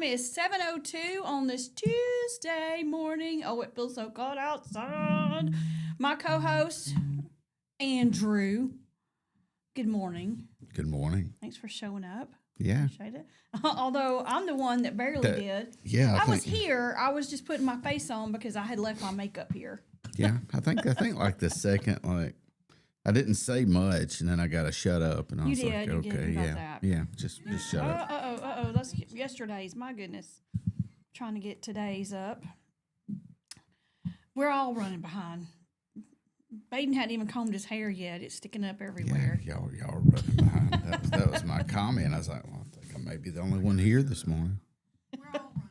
time is 7:02 on this Tuesday morning. Oh, it feels so cold outside. My co-host, Andrew. Good morning. Good morning. Thanks for showing up. Yeah. Appreciate it. Although I'm the one that barely did. Yeah. I was here. I was just putting my face on because I had left my makeup here. Yeah. I think like the second, like, I didn't say much, and then I got to shut up, and I was like, okay, yeah, just shut up. Uh-oh, that's yesterday's. My goodness. Trying to get today's up. We're all running behind. Baden hadn't even combed his hair yet. It's sticking up everywhere. Yeah, y'all are running behind. That was my comment. I was like, well, I think I may be the only one here this morning. We're all running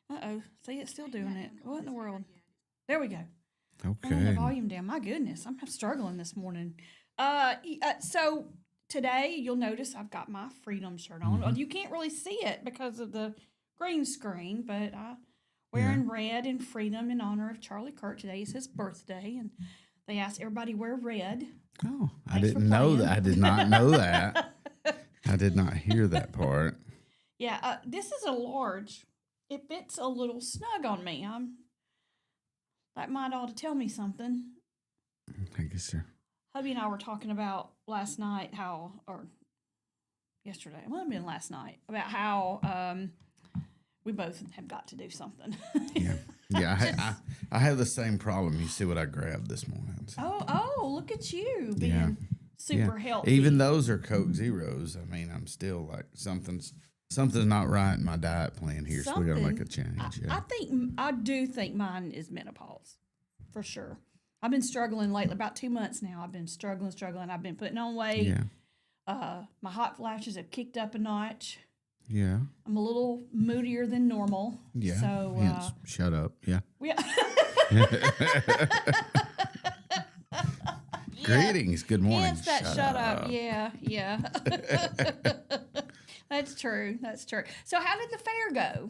behind. Uh-oh. See, it's still doing it. What in the world? There we go. Okay. Turning the volume down. My goodness, I'm struggling this morning. So today you'll notice I've got my Freedom shirt on. Mm-hmm. You can't really see it because of the green screen, but I'm wearing red in Freedom in honor of Charlie Kirk. Today is his birthday, and they asked everybody wear red. Oh, I didn't know that. I did not know that. I did not hear that part. Yeah, this is a large. It fits a little snug on me. That might ought to tell me something. I guess so. Hubby and I were talking about last night or yesterday, it might have been last night, about how we both have got to do something. Yeah. I have the same problem. You see what I grabbed this morning. So. Oh, look at you being super healthy. Even those are Coke Zeros. I mean, I'm still like something's not right in my diet plan here, so we got to make a change. I do think mine is menopause, for sure. I've been struggling lately, about 2 months now. I've been struggling. I've been putting on weight. Yeah. My hot flashes have kicked up a notch. Yeah. I'm a little moodier than normal. Yeah. So hence, shut up. Yeah. Greetings. Good morning. Hence that shut up. Yeah. That's true. So how did the fair go?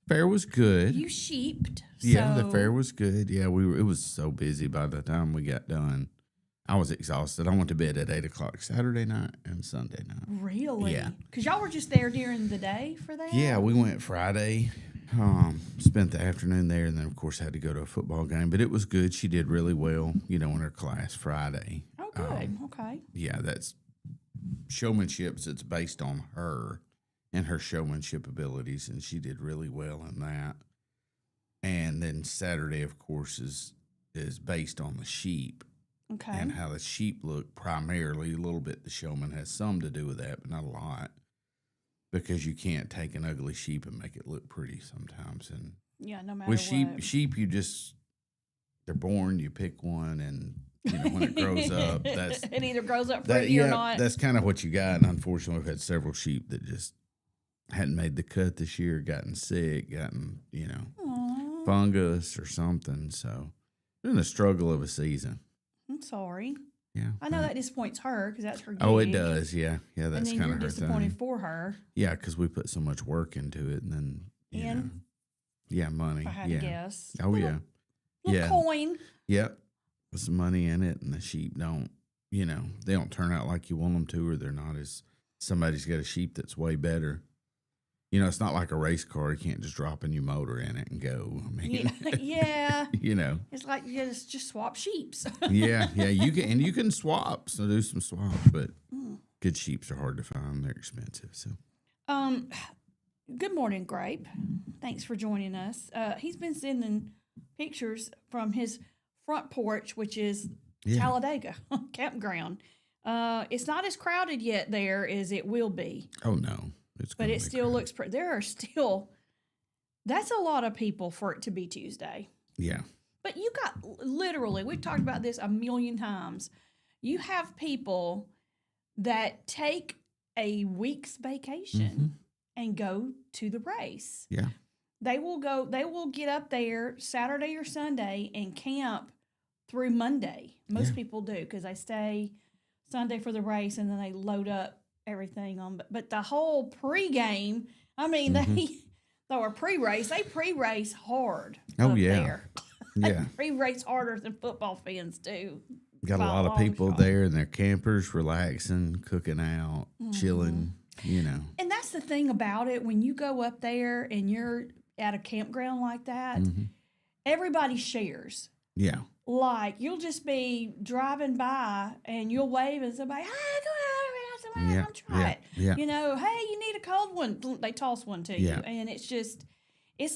Fair was good. You sheeped. Yeah, the fair was good. Yeah, it was so busy by the time we got done. I was exhausted. I went to bed at 8:00 Saturday night and Sunday night. Really? Yeah. Because y'all were just there during the day for that? Yeah, we went Friday, spent the afternoon there, and then, of course, had to go to a football game. But it was good. She did really well, in her class Friday. Oh, good. Okay. Yeah, that's showmanship. It's based on her and her showmanship abilities, and she did really well in that. And then Saturday, of course, is based on the sheep. Okay. And how the sheep look primarily. A little bit the showman has some to do with that, but not a lot. Because you can't take an ugly sheep and make it look pretty sometimes. And no matter with what. sheep, they're born, you pick one, and when it grows up, it either grows up pretty or not. That's kind of what you got. And unfortunately, we've had several sheep that just hadn't made the cut this year, gotten sick, fungus or something. So it's been a struggle of a season. I'm sorry. Yeah. I know that disappoints her because that's her gig. Oh, it does. Yeah. Yeah, that's kind of her thing. And then you're disappointed for her. Yeah, because we put so much work into it, and then, money. If I had to guess. Oh, little coin. Yep. With some money in it, and the sheep don't, they don't turn out like you want them to, or they're not as, somebody's got a sheep that's way better. It's not like a race car. You can't just drop a new motor in it and go. I mean, yeah. It's like you just swap sheeps. yeah. You can swap, so do some swaps, but good sheeps are hard to find. They're expensive. So, good morning, Grape. Thanks for joining us. He's been sending pictures from his front porch, which is Talladega campground. It's not as crowded yet there as it will be. Oh no. But it still looks pretty. That's a lot of people for it to be Tuesday. Yeah. But you got literally, we've talked about this a million times. You have people that take a week's vacation and go to the race. Yeah. They will get up there Saturday or Sunday and camp through Monday. Most people do because they stay Sunday for the race and then they load up everything on, but the whole pregame, I mean, they or pre-race, they pre-race hard. Oh, there. Yeah. Pre-race harder than football fans do. Got a lot of people there and they're campers, relaxing, cooking out, chilling. you know. And that's the thing about it. When you go up there and you're at a campground like that, everybody shares. Yeah. Like, you'll just be driving by and you'll wave at somebody, hey, go ahead, somebody come try it. Yeah. You know, hey, you need a cold one. They toss one to you. And it's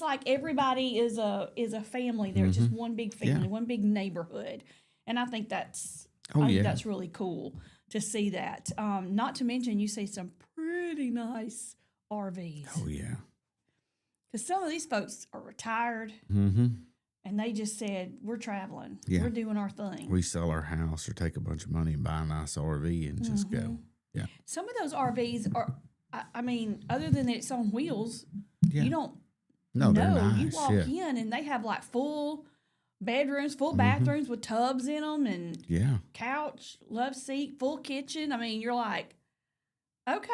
like everybody is a family there. It's just one big family, one big neighborhood. And I think that's that's really cool to see that. Not to mention, you see some pretty nice RVs. Oh, yeah. Because some of these folks are retired. And they just said, we're traveling. Yeah. We're doing our thing. We sell our house or take a bunch of money and buy a nice RV and just go. Yeah. Some of those RVs are, I mean, other than that it's on wheels, you don't know. They're nice. You walk in and they have like full bedrooms, full bathrooms with tubs in them and couch, love seat, full kitchen. I mean, you're like, okay,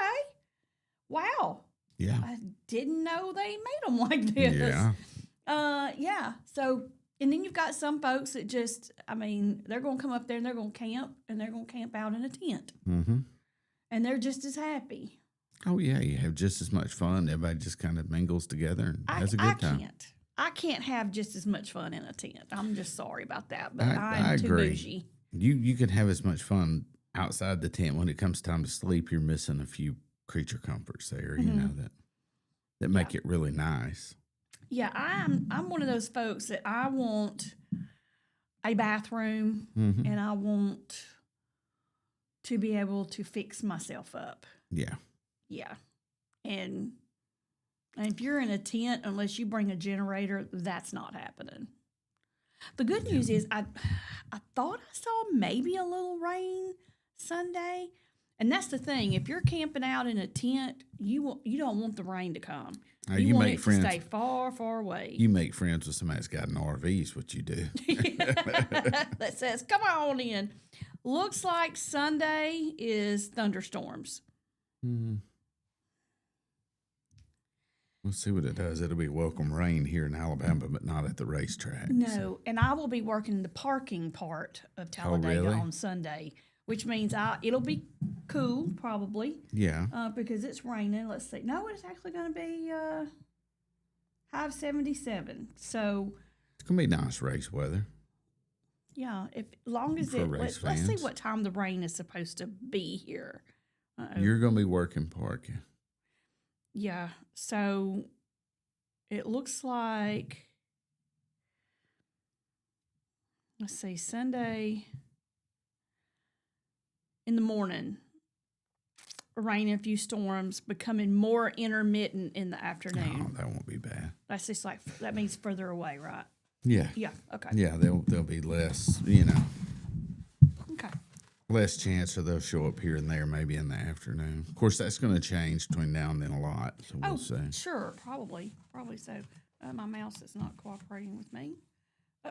wow. Yeah. I didn't know they made them like this. Yeah. So, and then you've got some folks that just, I mean, they're going to come up there and they're going to camp and they're going to camp out in a tent. And they're just as happy. Oh, yeah. You have just as much fun. Everybody just kind of mingles together and has a good time. I can't have just as much fun in a tent. I'm just sorry about that, but I'm too agree. bougie. You can have as much fun outside the tent. When it comes time to sleep, you're missing a few creature comforts there, you know, that make it really nice. Yeah, I'm one of those folks that I want a bathroom and I want to be able to fix myself up. Yeah. Yeah. And if you're in a tent, unless you bring a generator, that's not happening. The good news is I thought I saw maybe a little rain Sunday. And that's the thing. If you're camping out in a tent, you don't want the rain to come. You want it to stay far, far away. You make friends with somebody that's got an RV is what you do. That says, come on in. Looks like Sunday is thunderstorms. We'll see what it does. It'll be welcome rain here in Alabama, but not at the racetrack. No, so. And I will be working the parking part of Talladega on Sunday, which means it'll be cool, probably. Yeah. Because it's raining. Let's see. No, it's actually going to be high of 77. So it's going to be nice race weather. Yeah, as long as let's see what time the rain is supposed to be here. You're going to be working parking. Yeah, so it looks like, let's see, Sunday in the morning, rain and a few storms, becoming more intermittent in the afternoon. Oh, that won't be bad. That's just like, that means further away, right? Yeah. Yeah, okay. Yeah, there'll be less, Okay. Less chance of they'll show up here and there maybe in the afternoon. Of course, that's going to change between now and then a lot, so we'll see. Sure, probably so. My mouse is not cooperating with me. Oh,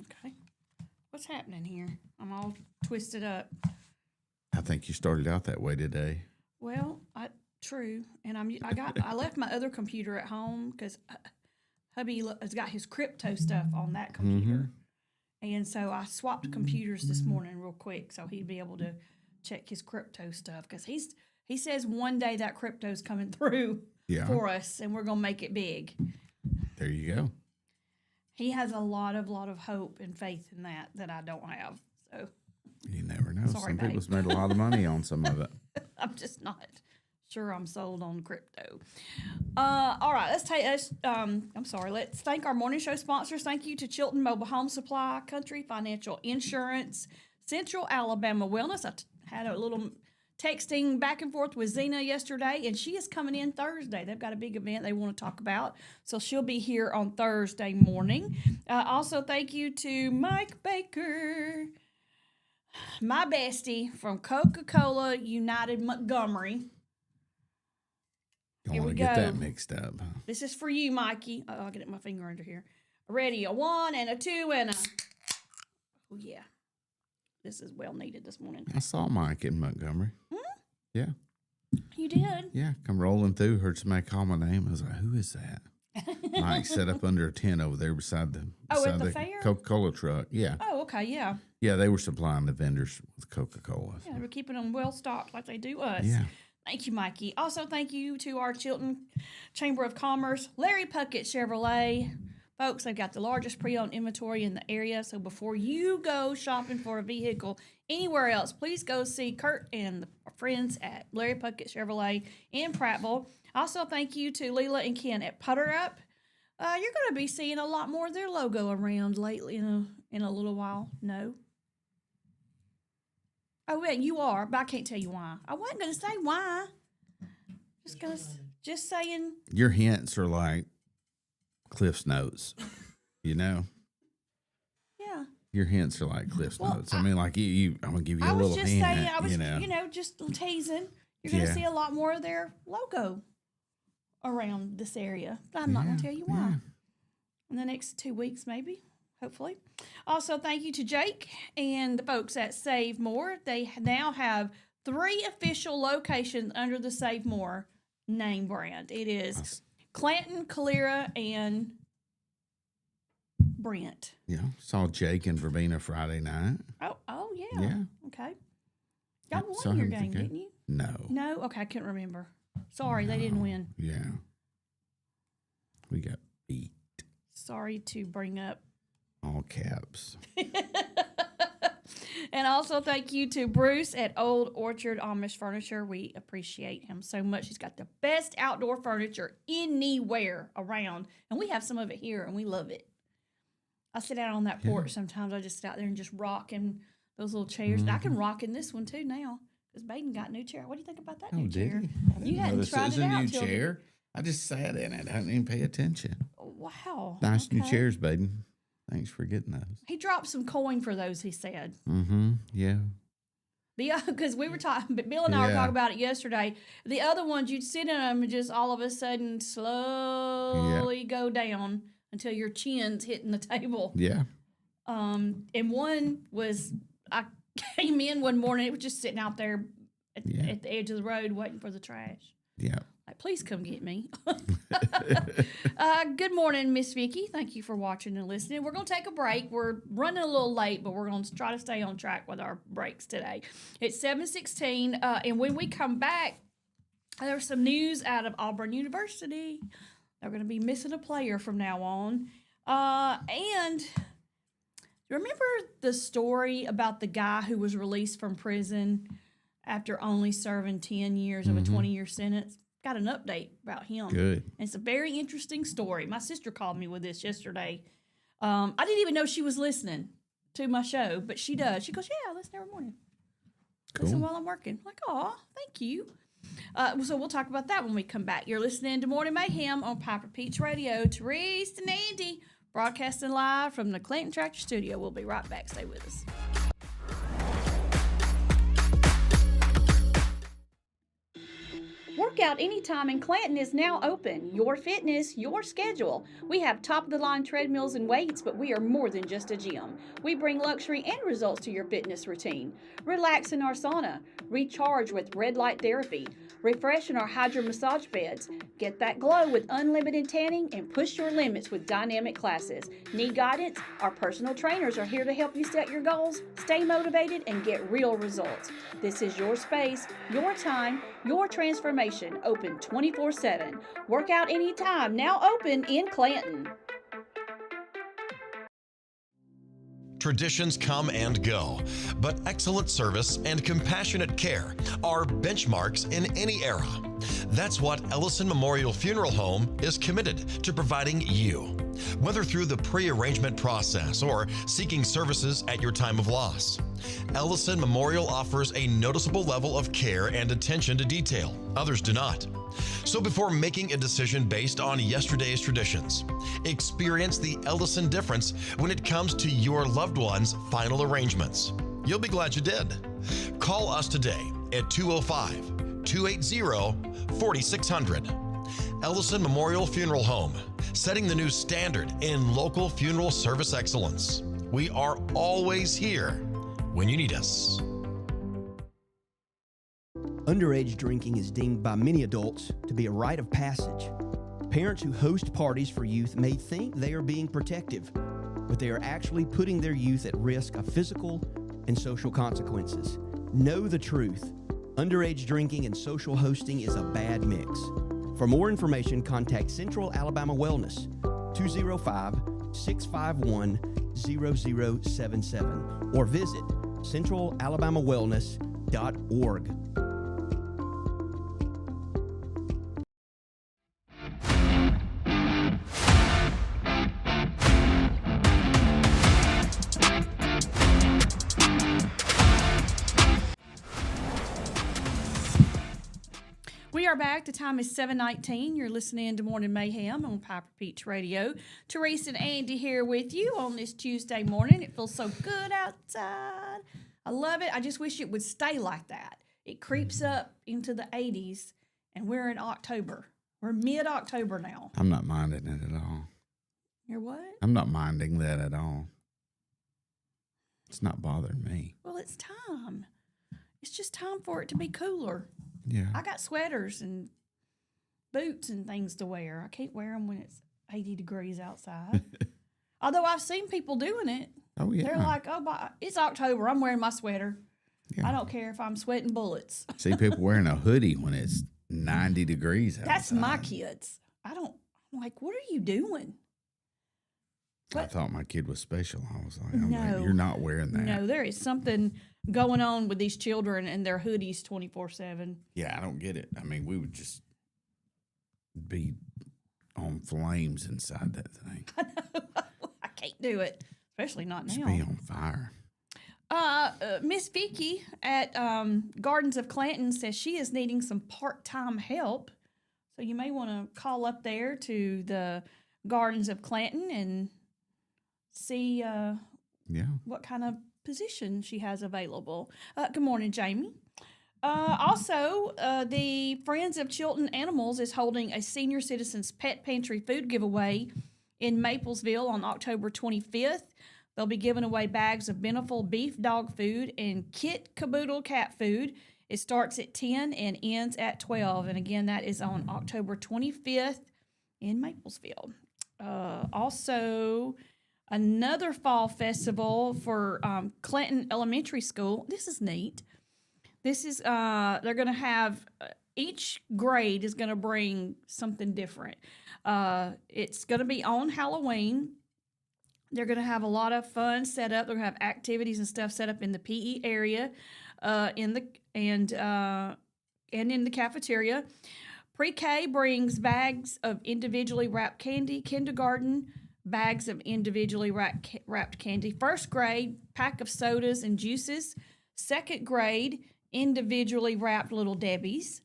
okay. What's happening here? I'm all twisted up. I think you started out that way today. Well, true, and I left my other computer at home because hubby has got his crypto stuff on that computer. And so I swapped computers this morning real quick so he'd be able to check his crypto stuff because he says one day that crypto's coming through for us and we're going to make it big. There you go. He has a lot of hope and faith in that I don't have. So you never know. Sorry, some babe. people's made a lot of money on some of it. I'm just not sure I'm sold on crypto. All right, let's thank our morning show sponsors. Thank you to Chilton Mobile Home Supply, Country Financial Insurance, Central Alabama Wellness. I had a little texting back and forth with Zena yesterday, and she is coming in Thursday. They've got a big event they want to talk about, so she'll be here on Thursday morning. Also, thank you to Mike Baker, my bestie from Coca-Cola United Montgomery. Don't want to get that mixed up. This is for you, Mikey. Oh, I'll get my finger under here. Ready, a 1 and a 2 and a... Oh, yeah. This is well needed this morning. I saw Mike in Montgomery. Yeah. You did? Yeah, come rolling through. Heard somebody call my name. I was like, who is that? Mike set up under a tent over there beside the fair? Coca-Cola truck. Yeah. Oh, okay, yeah. Yeah, they were supplying the vendors with Coca-Cola. Yeah, they were keeping them well stocked like they do us. Yeah. Thank you, Mikey. Also, thank you to our Chilton Chamber of Commerce, Larry Puckett Chevrolet. Folks, they've got the largest pre-owned inventory in the area, so before you go shopping for a vehicle anywhere else, please go see Kurt and our friends at Larry Puckett Chevrolet in Prattville. Also, thank you to Leela and Ken at Putter Up. You're going to be seeing a lot more of their logo around lately in a little while. No? Oh, yeah, you are, but I can't tell you why. I wasn't going to say why. Just saying. Your hints are like Cliff's Notes, you know? Yeah. Your hints are like Cliff's Notes. I mean, like I'm going to give you a little hint. I was just saying, just teasing. You're going to see a lot more of their logo around this area. But I'm not going to tell you why. In the next 2 weeks, maybe, hopefully. Also, thank you to Jake and the folks at Save More. They now have 3 official locations under the Save More name brand. It is Clanton, Calera, and Brent. Yeah, saw Jake and Verbena Friday night. Oh yeah. Yeah. Okay. Y'all won your game, didn't you? No. Okay, I couldn't remember. Sorry, they didn't win. Yeah. We got beat. Sorry to bring up. All caps. And also thank you to Bruce at Old Orchard Amish Furniture. We appreciate him so much. He's got the best outdoor furniture anywhere around. And we have some of it here, and we love it. I sit out on that porch sometimes. I just sit out there and just rock in those little chairs. I can rock in this one, too, now. Because Baden got a new chair. What do you think about that new chair? You hadn't tried it out till... chair. I just sat in it. I didn't even pay attention. Wow. Nice new chairs, Baden. Thanks for getting those. He dropped some coin for those, he said. Mm-hmm. Yeah. Because we were talking, Bill and I were talking about it yesterday. The other ones, you'd sit in them and just all of a sudden slowly go down until your chin's hitting the table. Yeah. And one was, I came in one morning, it was just sitting out there at the edge of the road waiting for the trash. Yeah. Like, please come get me. Good morning, Miss Vicki. Thank you for watching and listening. We're going to take a break. We're running a little late, but we're going to try to stay on track with our breaks today. It's 7:16, and when we come back, there's some news out of Auburn University. They're going to be missing a player from now on. And remember the story about the guy who was released from prison after only serving 10 years of a 20-year sentence? Got an update about him. Good. And it's a very interesting story. My sister called me with this yesterday. I didn't even know she was listening to my show, but she does. She goes, yeah, I listen every morning. Cool. Listen while I'm working. I'm like, aw, thank you. So we'll talk about that when we come back. You're listening to Morning Mayhem on Piper Peach Radio. Therese and Andy broadcasting live from the Clinton Tractor Studio. We'll be right back. Stay with us. Workout Anytime in Clanton is now open. Your fitness, your schedule. We have top-of-the-line treadmills and weights, but we are more than just a gym. We bring luxury and results to your fitness routine. Relax in our sauna. Recharge with red light therapy. Refresh in our hydro massage beds. Get that glow with unlimited tanning and push your limits with dynamic classes. Need guidance? Our personal trainers are here to help you set your goals, stay motivated, and get real results. This is your space, your time, your transformation. Open 24/7. Workout Anytime, now open in Clanton. Traditions come and go, but excellent service and compassionate care are benchmarks in any era. That's what Ellison Memorial Funeral Home is committed to providing you, whether through the pre-arrangement process or seeking services at your time of loss. Ellison Memorial offers a noticeable level of care and attention to detail. Others do not. So before making a decision based on yesterday's traditions, experience the Ellison difference when it comes to your loved one's final arrangements. You'll be glad you did. Call us today at 205-280-4600. Ellison Memorial Funeral Home, setting the new standard in local funeral service excellence. We are always here when you need us. Underage drinking is deemed by many adults to be a rite of passage. Parents who host parties for youth may think they are being protective, but they are actually putting their youth at risk of physical and social consequences. Know the truth. Underage drinking and social hosting is a bad mix. For more information, contact Central Alabama Wellness, 205-651-0077, or visit centralalabamawellness.org. We are back. The time is 7:19. You're listening to Morning Mayhem on Piper Peach Radio. Teresa and Andy here with you on this Tuesday morning. It feels so good outside. I love it. I just wish it would stay like that. It creeps up into the 80s, and we're in October. We're mid-October now. I'm not minding it at all. You're what? I'm not minding that at all. It's not bothering me. Well, it's time. It's just time for it to be cooler. Yeah. I got sweaters and boots and things to wear. I can't wear them when it's 80 degrees outside. Although I've seen people doing it. Oh, yeah. They're like, it's October. I'm wearing my sweater. Yeah. I don't care if I'm sweating bullets. See people wearing a hoodie when it's 90 degrees outside. That's my kids. I'm like, what are you doing? I thought my kid was special. I was like, No. you're not wearing that. No, there is something going on with these children and their hoodies 24/7. Yeah, I don't get it. I mean, we would just be on flames inside that thing. I know. I can't do it, especially not Just now. be on fire. Miss Vicky at Gardens of Clanton says she is needing some part-time help. So you may want to call up there to the Gardens of Clanton and see Yeah. what kind of position she has available. Good morning, Jamie. Also, the Friends of Chilton Animals is holding a senior citizens pet pantry food giveaway in Maplesville on October 25th. They'll be giving away bags of Beneful beef dog food and Kit Caboodle cat food. It starts at 10 and ends at 12. And again, that is on October 25th in Maplesville. Also, another fall festival for Clinton Elementary School. This is neat. This is, they're going to have, each grade is going to bring something different. It's going to be on Halloween. They're going to have a lot of fun set up. They're going to have activities and stuff set up in the PE area, in the cafeteria. Pre-K brings bags of individually wrapped candy. Kindergarten, bags of individually wrapped candy. First grade, pack of sodas and juices. Second grade, individually wrapped Little Debbies.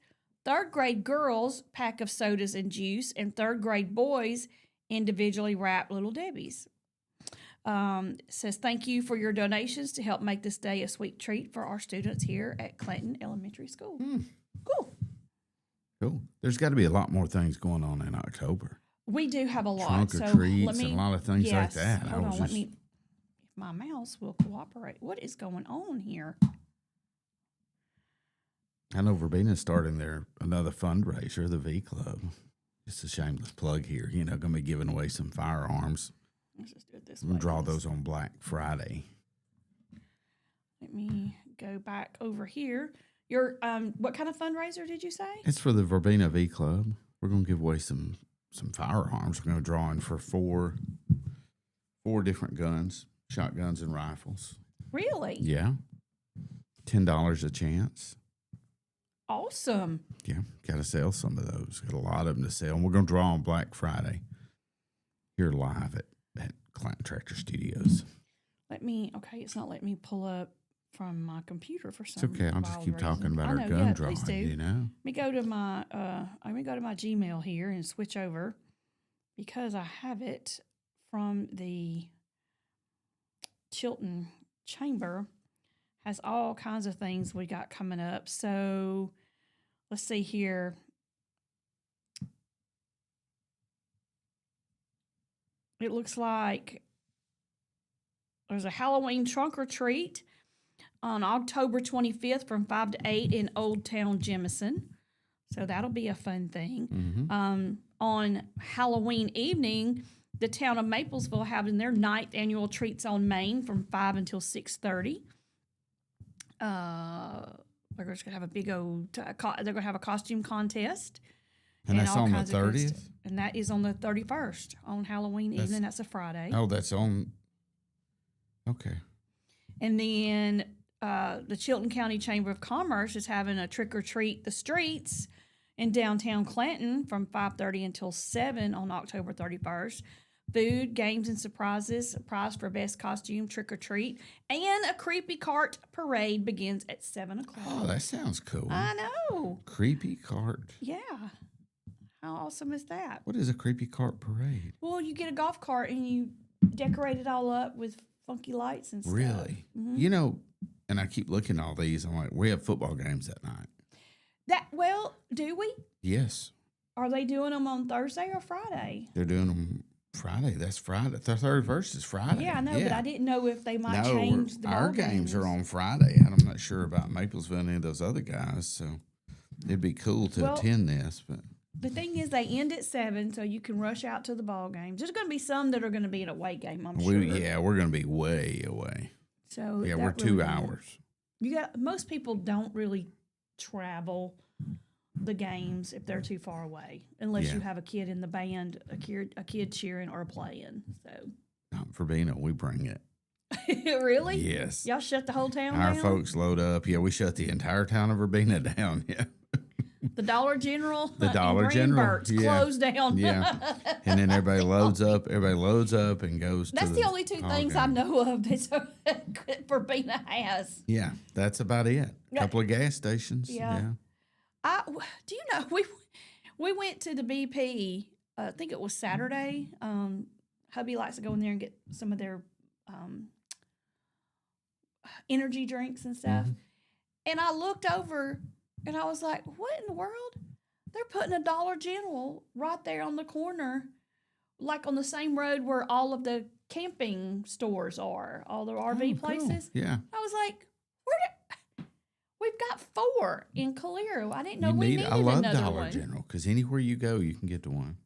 Third grade girls, pack of sodas and juice. And third grade boys, individually wrapped Little Debbies. It says, thank you for your donations to help make this day a sweet treat for our students here at Clinton Elementary School. Cool. Cool. There's got to be a lot more things going on in October. We do have a lot. Trunk or treats and a lot of things like that. Hold on, if my mouse will cooperate. What is going on here? I know Verbina's starting another fundraiser, the V Club. Just a shameless plug here. You know, going to be giving away some firearms. Let's just do it this We'll way. draw those on Black Friday. Let me go back over here. Your what kind of fundraiser did you say? It's for the Verbena V Club. We're going to give away some firearms. We're going to draw in for four different guns, shotguns and rifles. Really? Yeah. $10 a chance. Awesome. Yeah, got to sell some of those. Got a lot of them to sell. And we're going to draw on Black Friday here live at Clanton Tractor Studios. It's not letting me pull up from my computer for some It's okay. I'll just wild keep reason. talking about I our know, gun yeah, drawing, please do. you know? Let me go to my Gmail here and switch over because I have it from the Chilton Chamber. Has all kinds of things we got coming up. So let's see here. It looks like there's a Halloween trunk or treat on October 25th from 5 to 8 in Old Town Jemison. So that'll be a fun thing. Mm-hmm. On Halloween evening, the town of Maplesville having their 9th annual Treats on Main from 5 until 6:30. They're just gonna have a big old. They're gonna have a costume contest. And that's all on the kinds of good 30th? stuff. And that is on the 31st, on Halloween evening. That's a Friday. Oh, that's on. Okay. And then the Chilton County Chamber of Commerce is having a trick or treat the streets in downtown Clanton from 5:30 until 7 on October 31st. Food, games, and surprises. A prize for best costume trick or treat, and a creepy cart parade begins at 7:00. Oh, that sounds cool. I know. Creepy cart. Yeah. How awesome is that? What is a creepy cart parade? Well, you get a golf cart and you decorate it all up with funky lights and stuff. Really? You know, and I keep looking at all these. I'm like, we have football games that night. Do we? Yes. Are they doing them on Thursday or Friday? They're doing them Friday. That's Friday. The 31st is Friday. Yeah, I know, but I didn't know if they might change the our ball games are on Friday. And I'm not sure about Maplesville and any of those other guys. So it'd be cool to attend this. But the thing is, they end at 7, so you can rush out to the ball games. There's going to be some that are going to be an away game, I'm sure. we're going to be way away. So Yeah, that we're 2 really hours. Most people don't really travel the games if they're too far away, unless you have a kid in the band, a kid cheering or playing. So Not for Bino, we bring it. really? Yes. Y'all shut the whole town Our down? folks load up. Yeah, we shut the entire town of Urbana down. Yeah. The Dollar General, The Dollar and General, Greenbert's yeah. closed down. Yeah. And then everybody loads up. Everybody loads up and goes That's to the only two ball things game. I know of that Verbena has. Yeah, that's about it. A couple of gas stations. Yeah. Yeah. Do you know we went to the BP? I think it was Saturday. Hubby likes to go in there and get some of their energy drinks and stuff. And I looked over and I was like, "What in the world? They're putting a Dollar General right there on the corner, like on the same road where all of the camping stores are, all the RV Oh, cool. places." Yeah. I was like, we've got 4 in Calero. I didn't know we needed I love another Dollar one. General because anywhere you go, you can get to one.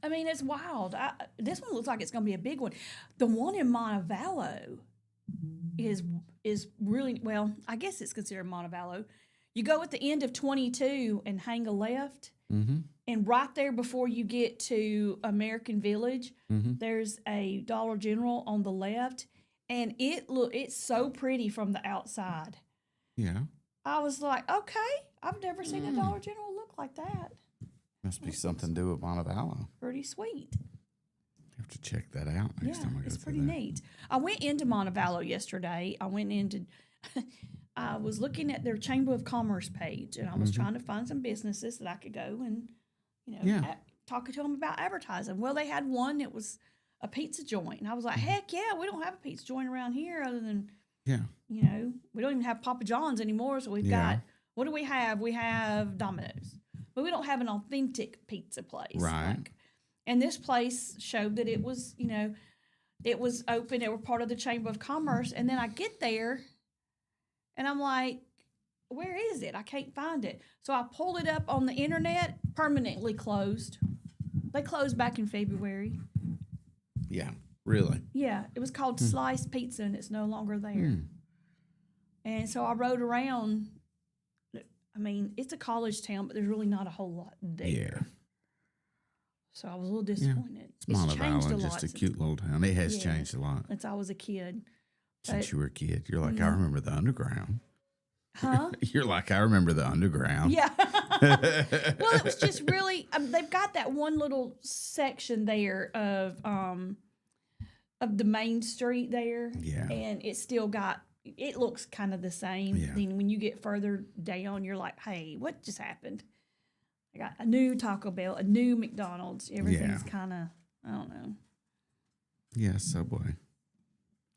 I mean, it's wild. This one looks like it's going to be a big one. The one in Montevallo is really, well, I guess it's considered Montevallo. You go at the end of 22 and hang a left, and right there before you get to American Village, there's a Dollar General on the left, and it's so pretty from the outside. Yeah. I was like, okay, I've never seen a Dollar General look like that. Must be something to do with Montevallo. Pretty sweet. Have to check that out next time I go it's through pretty that. neat. I went into Montevallo yesterday. I was looking at their Chamber of Commerce page, and I was trying to find some businesses that I could go and, talking to them about advertising. Well, they had one that was a pizza joint, and I was like, heck yeah, we don't have a pizza joint around here other than, we don't even have Papa John's anymore. So we've got, what do we have? We have Domino's, but we don't have an authentic pizza place. Right. And this place showed that it was, it was open. They were part of the Chamber of Commerce. And then I get there and I'm like, where is it? I can't find it. So I pulled it up on the internet, permanently closed. They closed back in February. Yeah. Really? Yeah. It was called Slice Pizza, and it's no longer there. And so I rode around. I mean, it's a college town, but there's really not a whole lot there. Yeah. So I was a little disappointed. It's Montevallo, just a cute little town. It has changed a lot since I was a kid. since you were a kid. You're like, I remember the underground. Huh? You're like, I remember the underground. Yeah. Well, it was just really. They've got that one little section there of the main street there. Yeah. And it's still got. It looks kind of the same. Yeah. Then when you get further down, you're like, hey, what just happened? I got a new Taco Bell, a new McDonald's. Everything's kind of, I don't know. Yeah, Subway.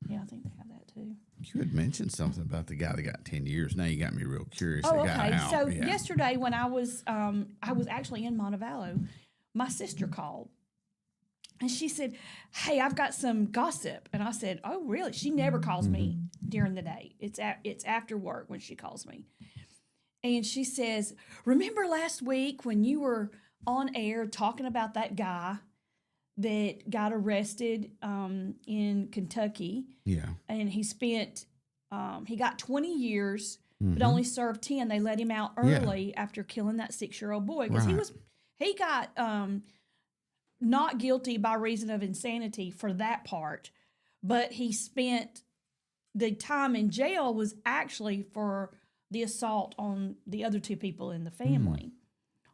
Yeah, I think they have that too. You had mentioned something about the guy that got 10 years. Now you got me real curious. Oh, The guy okay. out. So Yeah. yesterday when I was actually in Montevallo, my sister called. And she said, hey, I've got some gossip. And I said, oh, really? She never calls me during the day. It's after work when she calls me. And she says, remember last week when you were on air talking about that guy that got arrested in Kentucky? Yeah. And he spent, he got 20 years but only served 10. They let him out early after killing that 6-year-old boy because he got not guilty by reason of insanity for that part, but he spent the time in jail was actually for the assault on the other 2 people in the family.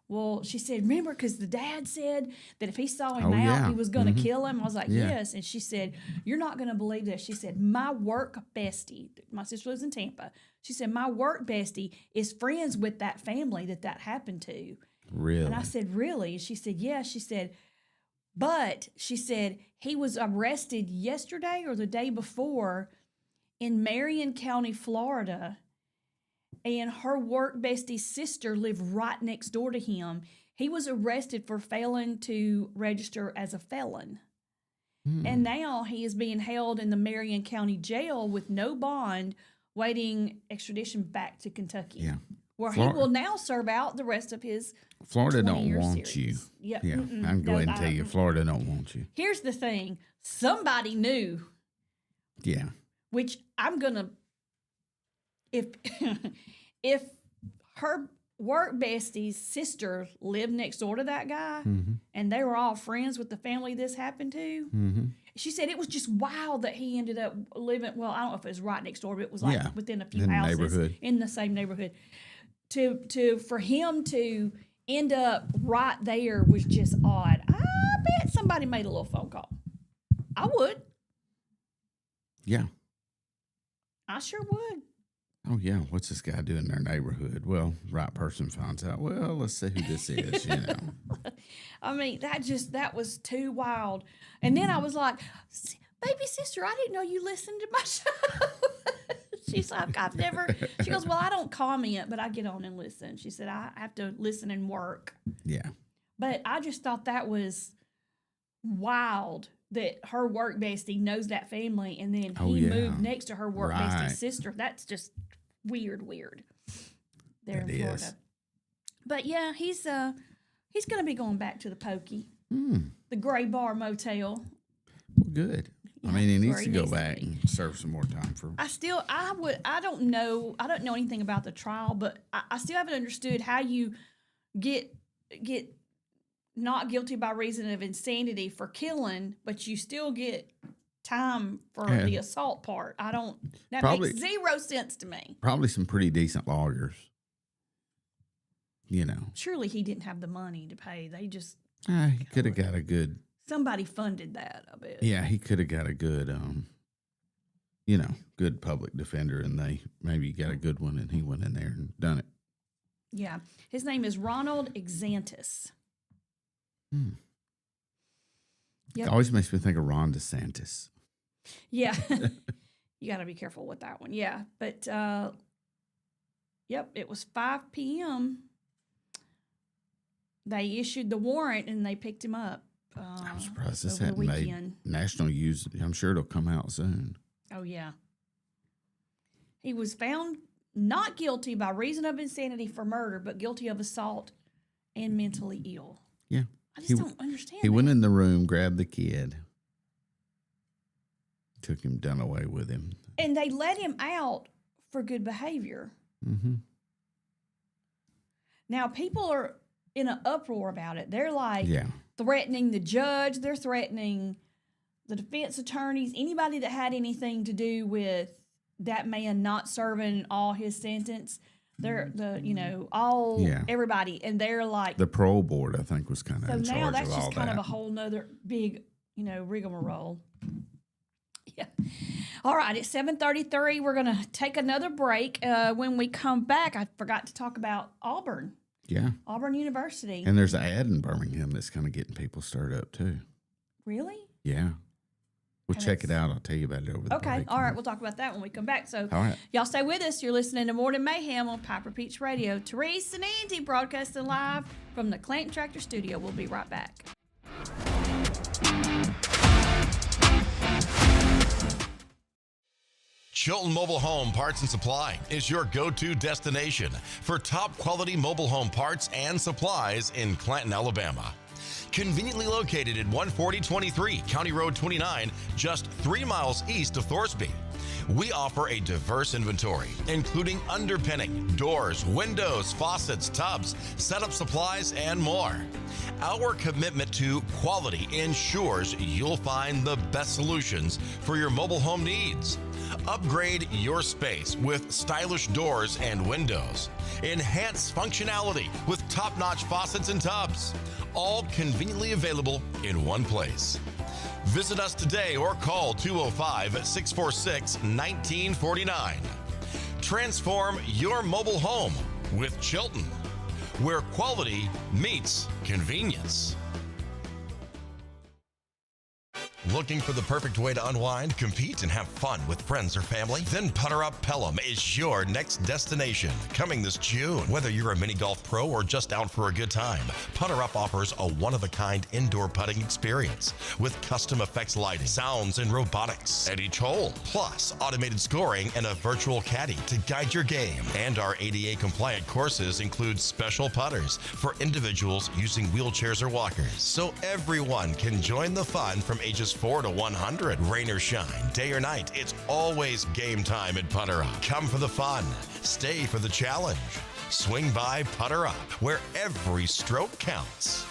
Well, she said, remember, because the dad said that if he saw him out, he was going to kill him. I was like, yes. And she said, you're not going to believe this. She said, my work bestie, my sister lives in Tampa. She said, my work bestie is friends with that family that happened to. Really? And I said, really? And she said, yes. She said, but she said, he was arrested yesterday or the day before in Marion County, Florida. And her work bestie's sister lived right next door to him. He was arrested for failing to register as a felon. And now he is being held in the Marion County jail with no bond, waiting extradition back to Kentucky. Yeah. Where he will now serve out the rest of his Florida don't want series. you. Yep. Yeah, I can go ahead and tell you, Florida don't want you. Here's the thing. Somebody knew. Yeah. Which I'm going to... If her work bestie's sister lived next door to that guy and they were all friends with the family this happened to, she said it was just wild that he ended up living, well, I don't know if it was right next door, but it was like within a few houses in the same neighborhood. For him to end up right there was just odd. I bet somebody made a little phone call. I would. Yeah. I sure would. Oh, yeah. What's this guy doing in their neighborhood? Well, right person finds out. Well, let's see who this is, you know. I mean, that was too wild. And then I was like, baby sister, I didn't know you listened to my show. She's like, she goes, well, I don't comment, but I get on and listen. She said, I have to listen and work. Yeah. But I just thought that was wild that her work bestie knows that family, and then he moved next to her work bestie's sister. That's just weird there in Florida. But yeah, he's going to be going back to the Pokey, the Gray Bar Motel. Well, good. Yeah, I mean, he needs to go back and serve some more time for. I don't know anything about the trial, but I still haven't understood how you get not guilty by reason of insanity for killing, but you still get time for the assault part. That makes zero sense to me. Probably some pretty decent lawyers. You know. Surely he didn't have the money to pay. They just. He could have got a good. Somebody funded that, I bet. Yeah, he could have got a good, good public defender, and they maybe got a good one, and he went in there and done it. Yeah. His name is Ronald Exantis. Yep. It always makes me think of Ron DeSantis. Yeah. You got to be careful with that one. Yeah. But, it was 5 p.m. They issued the warrant, and they picked him up. I'm surprised this hadn't made national news. I'm sure it'll come out soon. Oh, yeah. He was found not guilty by reason of insanity for murder, but guilty of assault and mentally ill. Yeah. I just don't understand. He went in the room, grabbed the kid, took him, done away with him. And they let him out for good behavior. Mm-hmm. Now, people are in an uproar about it. They're like threatening the judge. They're threatening the defense attorneys, anybody that had anything to do with that man not serving all his sentence. They're everybody, and they're like the parole board. I think was kind of in charge of all that. So now that's just kind of a whole nother big, rigmarole. Yeah. All right, it's 7:33. We're gonna take another break. When we come back, I forgot to talk about Auburn. Yeah. Auburn University. And there's an ad in Birmingham that's kind of getting people stirred up too. Really? Yeah. We'll check it out. I'll tell you about it over the break. Okay. All right. We'll talk about that when we come back. So all right. Y'all stay with us. You're listening to Morning Mayhem on Piper Peach Radio. Therese and Andy broadcasting live from the Clanton Tractor Studio. We'll be right back. Chilton Mobile Home Parts and Supply is your go-to destination for top quality mobile home parts and supplies in Clanton, Alabama. Conveniently located at 14023 County Road 29, just 3 miles east of Thorsby. We offer a diverse inventory, including underpinning, doors, windows, faucets, tubs, setup supplies, and more. Our commitment to quality ensures you'll find the best solutions for your mobile home needs. Upgrade your space with stylish doors and windows. Enhance functionality with top-notch faucets and tubs. All conveniently available in one place. Visit us today or call 205-646-1949. Transform your mobile home with Chilton, where quality meets convenience. Looking for the perfect way to unwind, compete, and have fun with friends or family? Then Putter Up Pelham is your next destination. Coming this June. Whether you're a mini golf pro or just out for a good time, Putter Up offers a one-of-a-kind indoor putting experience with custom effects lighting, sounds, and robotics at each hole, plus automated scoring and a virtual caddy to guide your game. And our ADA-compliant courses include special putters for individuals using wheelchairs or walkers, so everyone can join the fun from ages 4 to 100. Rain or shine, day or night, it's always game time at Putter Up. Come for the fun, stay for the challenge. Swing by Putter Up, where every stroke counts.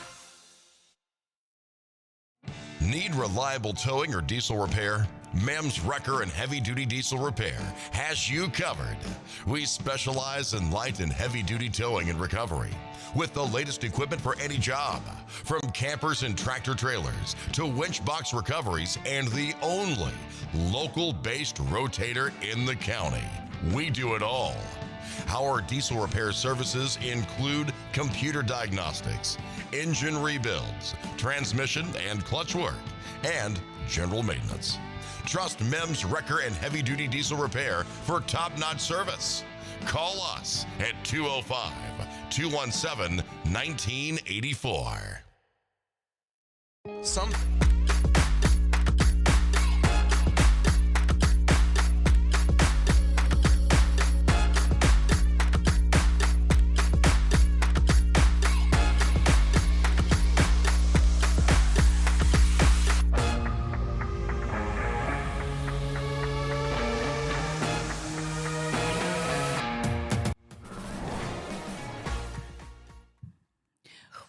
Need reliable towing or diesel repair? Mem's Wrecker and Heavy Duty Diesel Repair has you covered. We specialize in light and heavy duty towing and recovery with the latest equipment for any job, from campers and tractor trailers to winch box recoveries, and the only local-based rotator in the county. We do it all. Our diesel repair services include computer diagnostics, engine rebuilds, transmission and clutch work, and general maintenance. Trust Mem's Wrecker and Heavy Duty Diesel Repair for top-notch service. Call us at 205-217-1984.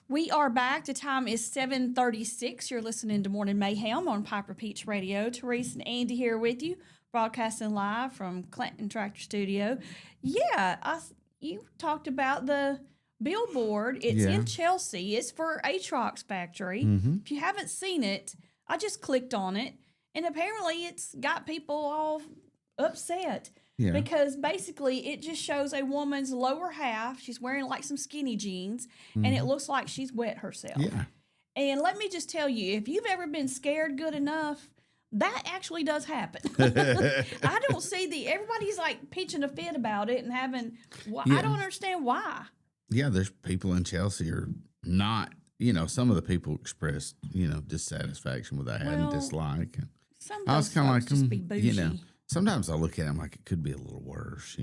We are back. The time is 7:36. You're listening to Morning Mayhem on Piper Peach Radio. Therese and Andy here with you, broadcasting live from Clinton Tractor Studio. Yeah, you talked about the billboard. It's in Chelsea. It's for Atrox Factory. If you haven't seen it, I just clicked on it, and apparently it's got people all upset. Yeah. Because basically it just shows a woman's lower half. She's wearing like some skinny jeans, and it looks like she's wet herself. Yeah. And let me just tell you, if you've ever been scared good enough, that actually does happen. I don't see everybody's like pitching a fit about it and having, I don't understand why. Yeah, there's people in Chelsea are not, some of the people expressed, dissatisfaction with that and dislike. And some of those folks just be bougie. Sometimes I look at them like it could be a little worse,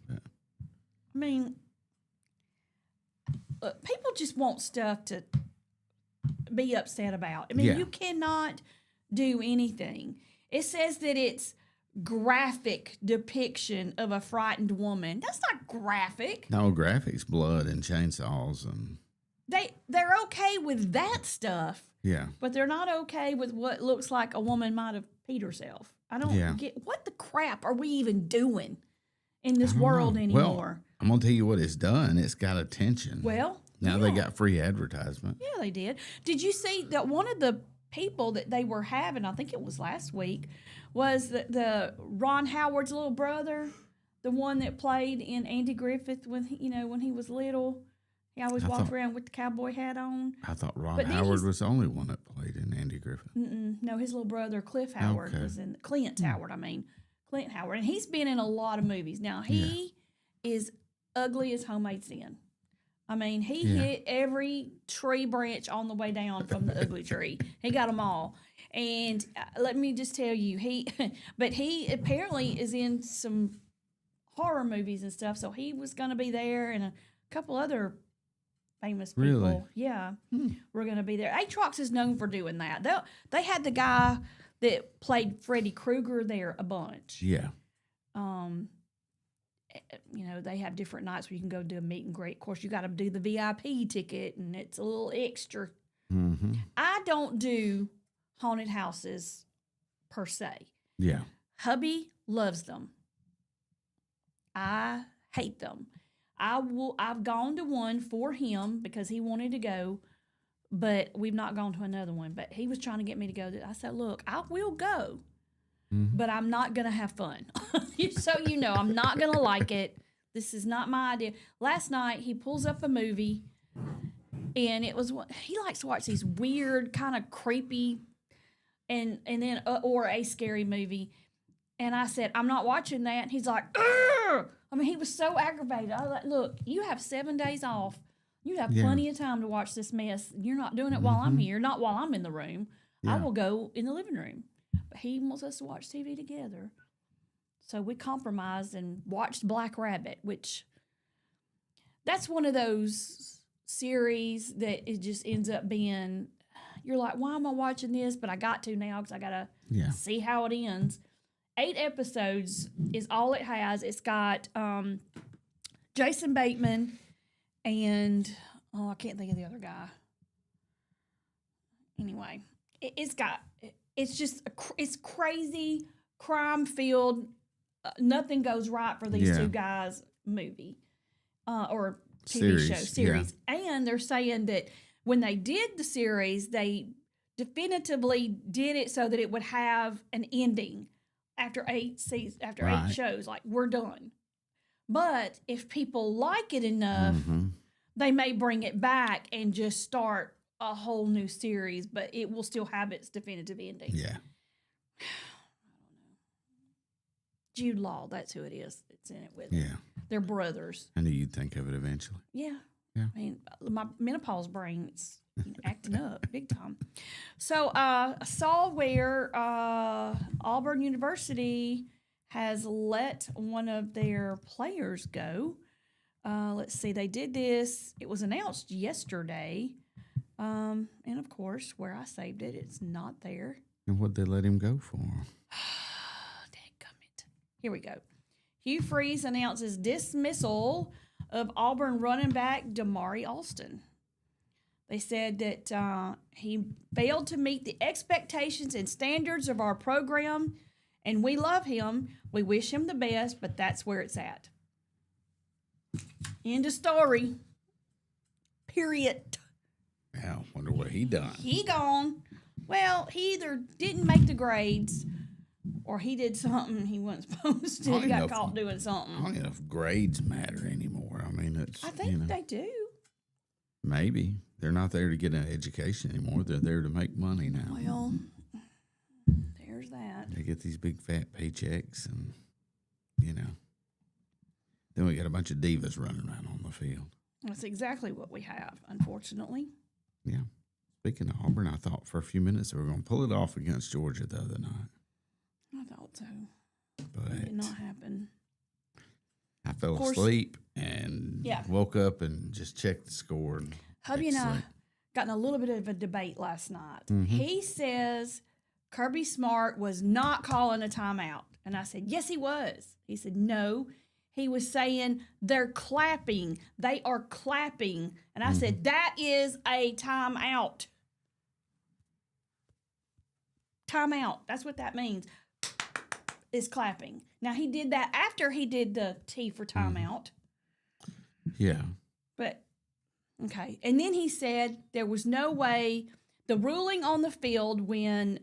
But. I mean, people just want stuff to be upset about. I mean, you cannot do anything. It says that it's graphic depiction of a frightened woman. That's not graphic. No, graphics, blood and chainsaws and they're okay with that stuff. Yeah. But they're not okay with what looks like a woman might have peed herself. I don't get what the crap are we even doing in this world anymore? Well, I'm going to tell you what it's done. It's got attention. Well, now they got free advertisement. Yeah, they did. Did you see that one of the people that they were having, I think it was last week, was the Ron Howard's little brother, the one that played in Andy Griffith when he was little. He always walked around with the cowboy hat on. I thought Ron Howard was the only one that played in Andy Griffith. No, his little brother Clint Howard was in Clint Howard. And he's been in a lot of movies. Now he is ugly as homemade sin. I mean, he hit every tree branch on the way down from the ugly tree. He got them all. And let me just tell you, he apparently is in some horror movies and stuff. So he was going to be there, and a couple other famous people. Really? Yeah. We're going to be there. Atrox is known for doing that. They had the guy that played Freddy Krueger there a bunch. Yeah. They have different nights where you can go do a meet and greet. Of course, you got to do the VIP ticket, and it's a little extra. Mm-hmm. I don't do haunted houses per se. Yeah. Hubby loves them. I hate them. I've gone to one for him because he wanted to go, but we've not gone to another one. But he was trying to get me to go. I said, look, I will go, but I'm not going to have fun. So I'm not going to like it. This is not my idea. Last night, he pulls up a movie, and it was he likes to watch these weird, kind of creepy, and then or a scary movie. And I said, I'm not watching that. And he's like, ugh! I mean, he was so aggravated. I was like, look, you have 7 days off. You have plenty of time to watch this mess. You're not doing it while I'm here, not while I'm in the room. I will go in the living room. But he wants us to watch TV together. So we compromised and watched Black Rabbit, which that's one of those series that it just ends up being, you're like, why am I watching this? But I got to now because I got to see how it ends. 8 episodes is all it has. It's got Jason Bateman and, I can't think of the other guy. Anyway, it's crazy, crime-filled, nothing goes right for these two guys movie or TV show series. Yeah. And they're saying that when they did the series, they definitively did it so that it would have an ending after 8 seasons, after 8 shows. Like, we're done. But if people like it enough, they may bring it back and just start a whole new series, but it will still have its definitive ending. Yeah. Jude Law, that's who it is. It's in it with him. Yeah. They're brothers. I knew you'd think of it eventually. Yeah. Yeah. I mean, my menopause brain is acting up big time. So I saw where Auburn University has let one of their players go. Let's see, they did this. It was announced yesterday. And of course, where I saved it, it's not there. And what'd they let him go for? Here we go. Hugh Freeze announces dismissal of Auburn running back Damari Alston. They said that he failed to meet the expectations and standards of our program, and we love him. We wish him the best, but that's where it's at. End of story. Period. Yeah, wonder what he done. He gone. Well, he either didn't make the grades or he did something he wasn't supposed to. He got caught doing something. I don't know if grades matter anymore. I mean, it's. I think they do. Maybe. They're not there to get an education anymore. They're there to make money now. Well, there's that. They get these big fat paychecks and, Then we got a bunch of divas running around on the field. That's exactly what we have, unfortunately. Yeah. Speaking of Auburn, I thought for a few minutes they were going to pull it off against Georgia the other night. I thought so. But it did not happen. I fell asleep and woke up and just checked the score. And Hubby and I got in a little bit of a debate last night. He says Kirby Smart was not calling a timeout. And I said, yes, he was. He said, no. He was saying they're clapping. They are clapping. And I said, that is a timeout. Timeout. That's what that means. Is clapping. Now, he did that after he did the T for timeout. Yeah. But, okay. And then he said there was no way the ruling on the field when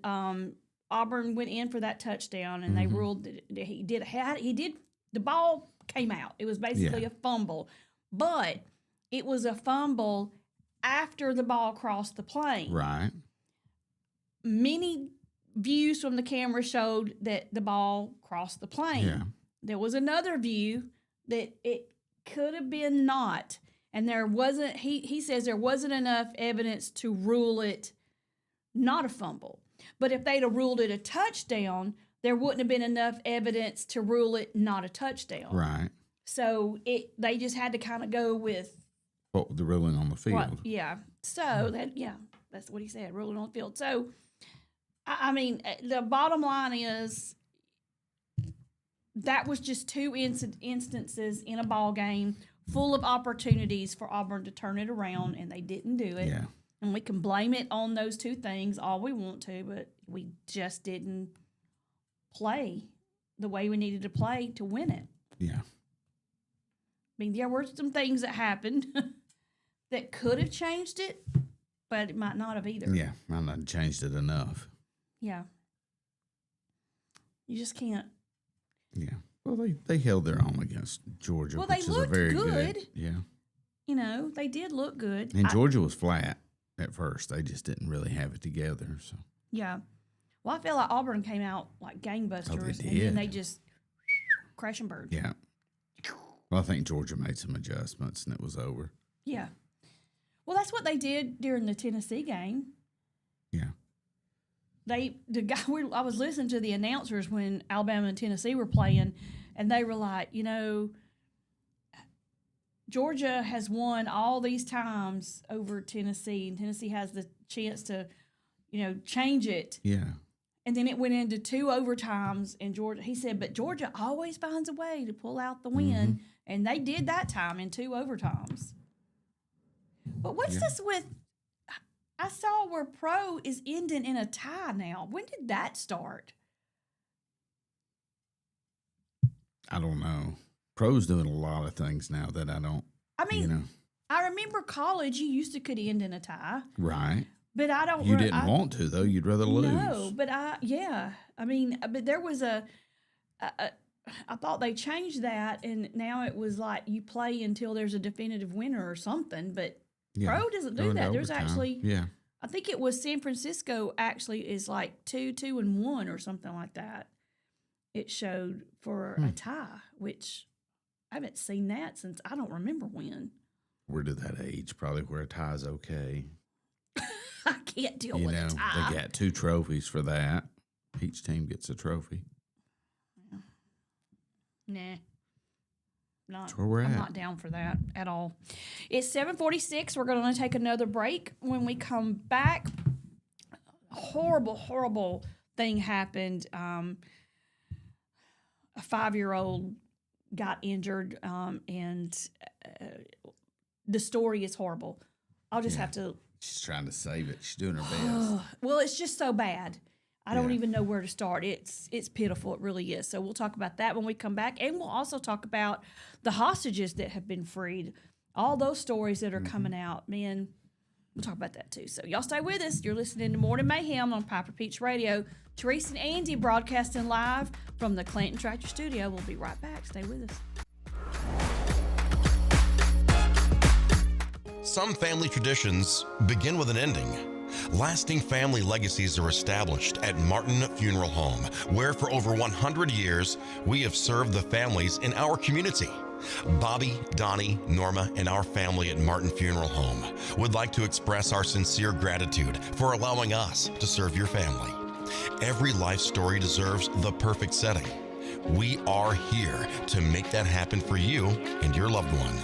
Auburn went in for that touchdown and they ruled that he did, the ball came out. It was basically a fumble. But it was a fumble after the ball crossed the plane. Right. Many views from the camera showed that the ball crossed the plane. Yeah. There was another view that it could have been not. And there wasn't, he says there wasn't enough evidence to rule it not a fumble. But if they'd have ruled it a touchdown, there wouldn't have been enough evidence to rule it not a touchdown. Right. So they just had to kind of go with the ruling on the field. So that's what he said, ruling on the field. So I mean, the bottom line is that was just two instances in a ball game full of opportunities for Auburn to turn it around, and they didn't do it. Yeah. And we can blame it on those two things all we want to, but we just didn't play the way we needed to play to win it. Yeah. I mean, there were some things that happened that could have changed it, but it might not have either. Yeah. Might not have changed it enough. Yeah. You just can't. Yeah. Well, they held their own against Georgia, Well, which they is a looked very good. Yeah. You know, they did look good. And Georgia was flat at first. They just didn't really have it together. So Yeah. Well, I feel like Auburn came out like gangbusters. Oh, they And then did. they just crash and burn. yeah. Well, I think Georgia made some adjustments and it was over. Yeah. Well, that's what they did during the Tennessee game. Yeah. I was listening to the announcers when Alabama and Tennessee were playing, and they were like, you know, Georgia has won all these times over Tennessee, and Tennessee has the chance to, you know, change it. Yeah. And then it went into 2 overtimes, and Georgia, he said, but Georgia always finds a way to pull out the win, and they did that time in 2 overtimes. But what's this with? I saw where Pro is ending in a tie now. When did that start? I don't know. Pro's doing a lot of things now that I don't. I mean, you know. I remember college, you used to could end in a tie. Right. But I don't. You didn't want to though. You'd rather lose. No, but yeah. I mean, but there was I thought they changed that, and now it was like you play until there's a definitive winner or something. But Yeah. Pro doesn't do Going to that. There's overtime. actually, Yeah. I think it was San Francisco actually is like 2-2-1 or something like that. It showed for a tie, which I haven't seen that since I don't remember when. We're to that age probably where a tie is okay. I can't deal You with know, a tie. they got 2 trophies for that. Each team gets a trophy. Nah. That's where we're I'm at. not down for that at all. It's 7:46. We're going to take another break. When we come back, horrible thing happened. A 5-year-old got injured, and the story is horrible. I'll just have to. She's trying to save it. She's doing her best. Well, it's just so bad. I don't Yeah. even know where to start. It's pitiful. It really is. So we'll talk about that when we come back. And we'll also talk about the hostages that have been freed. All those stories that are coming out. Man, we'll talk about that too. So y'all stay with us. You're listening to Morning Mayhem on Piper Peach Radio. Teresa and Andy broadcasting live from the Clanton Tractor Studio. We'll be right back. Stay with us. Some family traditions begin with an ending. Lasting family legacies are established at Martin Funeral Home, where for over 100 years, we have served the families in our community. Bobby, Donnie, Norma, and our family at Martin Funeral Home would like to express our sincere gratitude for allowing us to serve your family. Every life story deserves the perfect setting. We are here to make that happen for you and your loved one.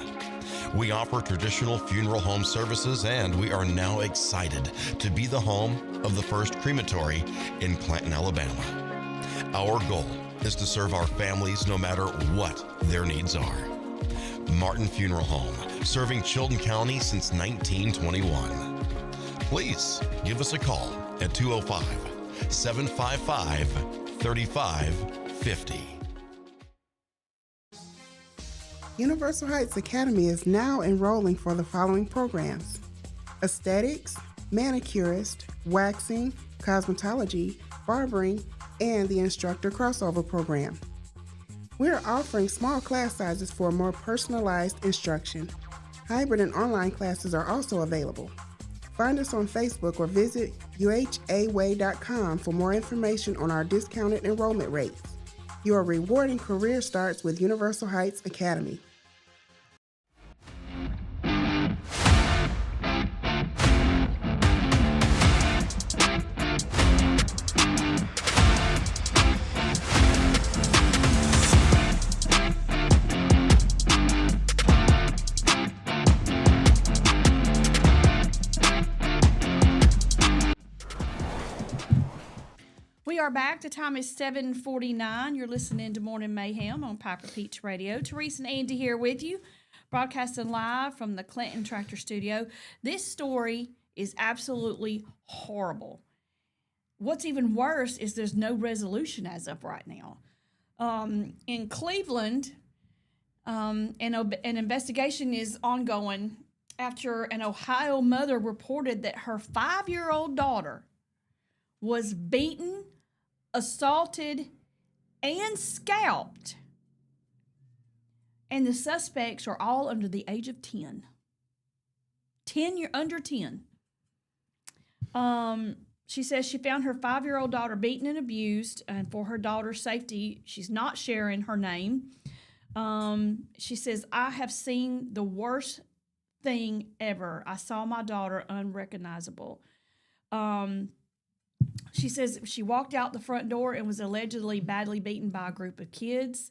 We offer traditional funeral home services, and we are now excited to be the home of the first crematory in Clanton, Alabama. Our goal is to serve our families no matter what their needs are. Martin Funeral Home, serving Chilton County since 1921. Please give us a call at 205-755-3550. Universal Heights Academy is now enrolling for the following programs: aesthetics, manicurist, waxing, cosmetology, barbering, and the instructor crossover program. We are offering small class sizes for more personalized instruction. Hybrid and online classes are also available. Find us on Facebook or visit uhaway.com for more information on our discounted enrollment rates. Your rewarding career starts with Universal Heights Academy. We are back. The time is 7:49. You're listening to Morning Mayhem on Piper Peach Radio. Teresa and Andy here with you, broadcasting live from the Clinton Tractor Studio. This story is absolutely horrible. What's even worse is there's no resolution as of right now. In Cleveland, an investigation is ongoing after an Ohio mother reported that her 5-year-old daughter was beaten, assaulted, and scalped. And the suspects are all under the age of 10. Under 10. She says she found her 5-year-old daughter beaten and abused, and for her daughter's safety, she's not sharing her name. She says, I have seen the worst thing ever. I saw my daughter unrecognizable. She says she walked out the front door and was allegedly badly beaten by a group of kids.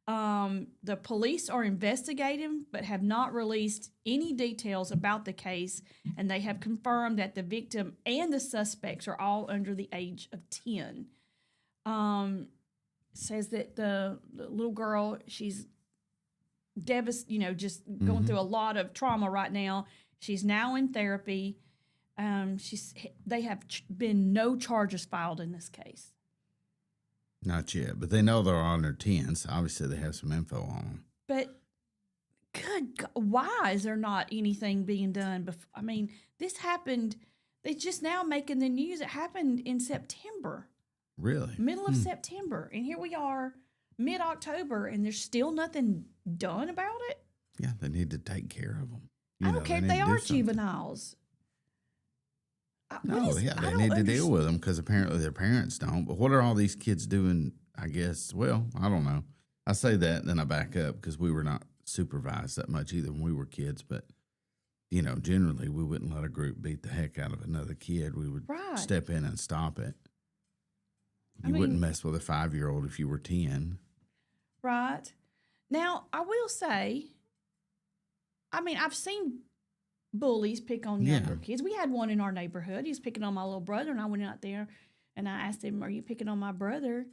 The police are investigating but have not released any details about the case, and they have confirmed that the victim and the suspects are all under the age of 10. Says that the little girl, she's devastated, just going through a lot of trauma right now. She's now in therapy. They have been no charges filed in this case. Not yet, but they know they're on their 10s. Obviously, they have some info on them. But good God, why is there not anything being done? I mean, this happened. They're just now making the news. It happened in September. Really? Middle of September. And here we are, mid-October, and there's still nothing done about it? Yeah, they need to take care of them. I don't care if they are juveniles. No, they need to deal with them because apparently their parents don't. But what are all these kids doing, I guess? Well, I don't know. I say that, and then I back up because we were not supervised that much either when we were kids. But, generally we wouldn't let a group beat the heck out of another kid. We would step in and stop it. You wouldn't mess with a 5-year-old if you were 10. Right. Now, I will say, I've seen bullies pick on younger kids. We had one in our neighborhood. He was picking on my little brother, and I went out there and I asked him, "Are you picking on my brother?"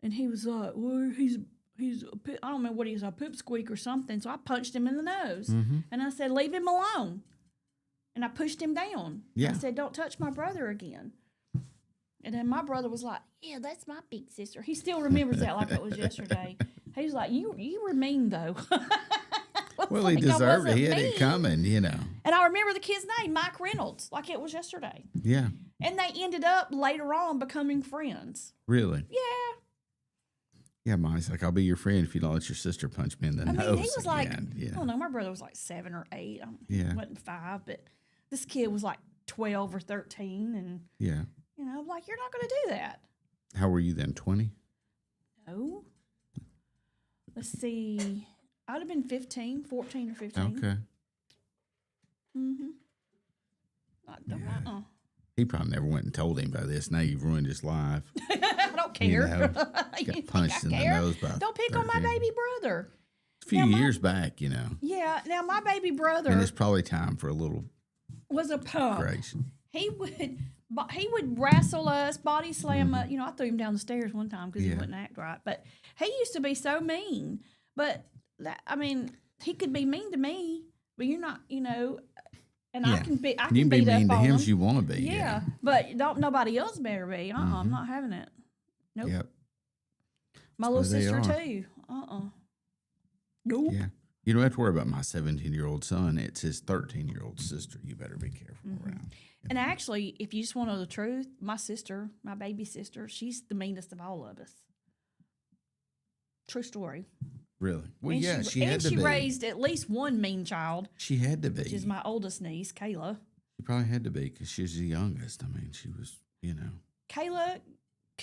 And he was like, "Well, he's I don't know what he was, a pipsqueak or something." So I punched him in the nose, and I said, "Leave him alone." And I pushed him down. Yeah. I said, "Don't touch my brother again." And then my brother was like, "Yeah, that's my big sister." He still remembers that like it was yesterday. He was like, "You were mean though." Well, he deserved it. He had it coming, And I remember the kid's name, Mike Reynolds, like it was yesterday. Yeah. And they ended up later on becoming friends. Really? Yeah. Yeah, Mike's like, I'll be your friend if you don't let your sister punch me in the nose. He was like, I don't know, my brother was like 7 or 8. He wasn't 5, but this kid was like 12 or 13. And, I'm like, you're not going to do that. How were you then, 20? No. Let's see. I'd have been 15, 14 or 15. Okay. He probably never went and told anybody this. Now you've ruined his life. I don't care. Got punched in the nose by Don't pick on my baby brother. A few years back, Yeah. Now, my baby brother. And it's probably time for a little. Was a punk. Grace. He would wrestle us, body slam us. I threw him down the stairs one time because he wouldn't act right. But he used to be so mean. But he could be mean to me, but you're not, and I can be. You can be mean to him as you want to be. Yeah, but nobody else better be. I'm not having it. Nope. Yep. My little sister too. Nope. Yeah. You don't have to worry about my 17-year-old son. It's his 13-year-old sister. You better be careful around. And actually, if you just want to know the truth, my sister, my baby sister, she's the meanest of all of us. True story. Really? Well, and she had to be. And she raised at least one mean child. She had to be. Which is my oldest niece, Kayla. She probably had to be because she's the youngest. She was, Kayla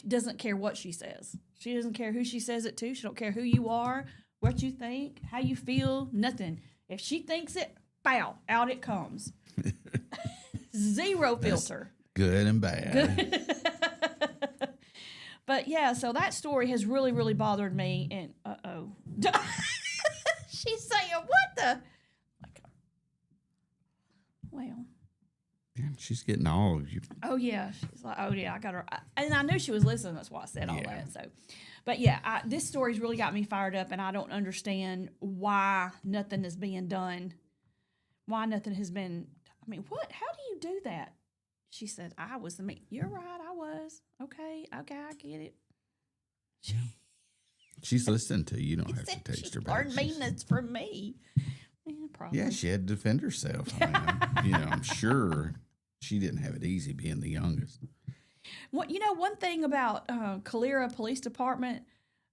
doesn't care what she says. She doesn't care who she says it to. She don't care who you are, what you think, how you feel, nothing. If she thinks it, bow, out it comes. Zero filter. Good and bad. But yeah, so that story has really, really bothered me. And she's saying, "What the?" Well, yeah. she's getting all of you. Oh yeah, she's like, oh yeah, I got her, and I knew she was listening. That's why I said all Yeah. that. So, but yeah, this story's really got me fired up, and I don't understand why nothing is being done. Why nothing has been? I mean, what? How do you do that? She said, "I was the me." You're right, I was. Okay, I get it. She's listening to you. You don't She have to said text she her back. learned meanness from me. Yeah, probably. Yeah, she had to defend herself. I mean, I'm sure she didn't have it easy being the youngest. Well, one thing about Calera Police Department,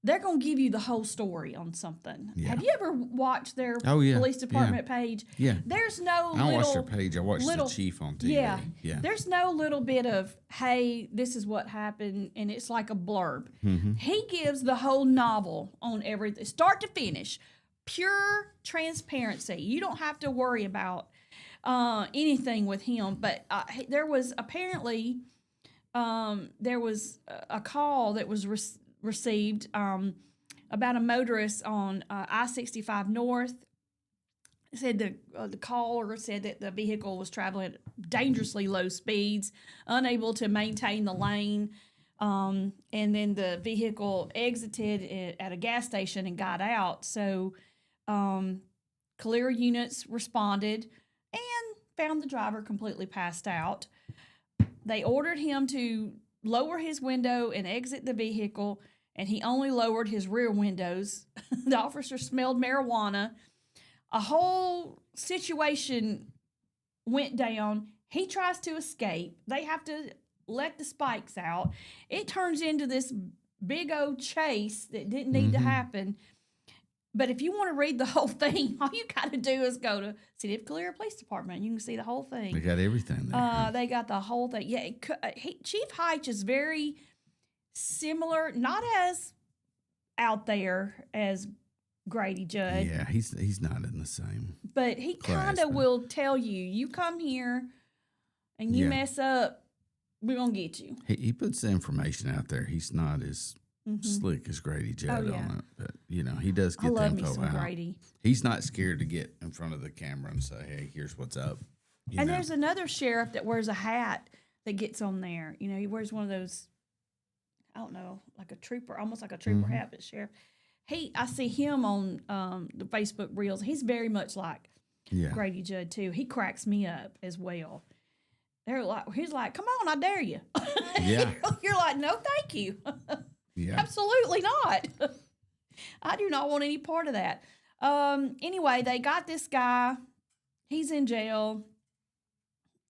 they're going to give you the whole story on something. Yeah. Have you ever watched their Oh, yeah, police department page? Yeah. There's no I don't watch little... their page. I watched little- the chief on TV. Yeah. Yeah. There's no little bit of, hey, this is what happened, and it's like a blurb. Mm-hmm. He gives the whole novel on everything, start to finish. Pure transparency. You don't have to worry about anything with him. But there was apparently a call that was received about a motorist on I-65 North. It said the caller said that the vehicle was traveling at dangerously low speeds, unable to maintain the lane. And then the vehicle exited at a gas station and got out. So Calera units responded and found the driver completely passed out. They ordered him to lower his window and exit the vehicle, and he only lowered his rear windows. The officer smelled marijuana. A whole situation went down. He tries to escape. They have to let the spikes out. It turns into this big old chase that didn't need to happen. But if you want to read the whole thing, all you got to do is go to City of Calera Police Department. You can see the whole thing. They got everything there. They got the whole thing. Yeah, Chief Heitch is very similar, not as out there as Grady Judd, Yeah, he's not in the same. but he class, kind of but- will tell you, you come here and you Yeah. mess up, we're going to get you. He puts the information out there. He's not as slick as Grady Judd Oh, yeah. on it, but he does I get the love me info some out. Grady. He's not scared to get in front of the camera and say, "Hey, here's what's up." And there's another sheriff that wears a hat that gets on there. He wears one of those, I don't know, like a trooper, almost like a trooper hat, but sheriff. I see him on the Facebook Reels. He's very much like yeah, Grady Judd too. He cracks me up as well. He's like, come on, I dare you. Yeah. You're like, no, thank you. yeah. Absolutely not. I do not want any part of that. Anyway, they got this guy. He's in jail.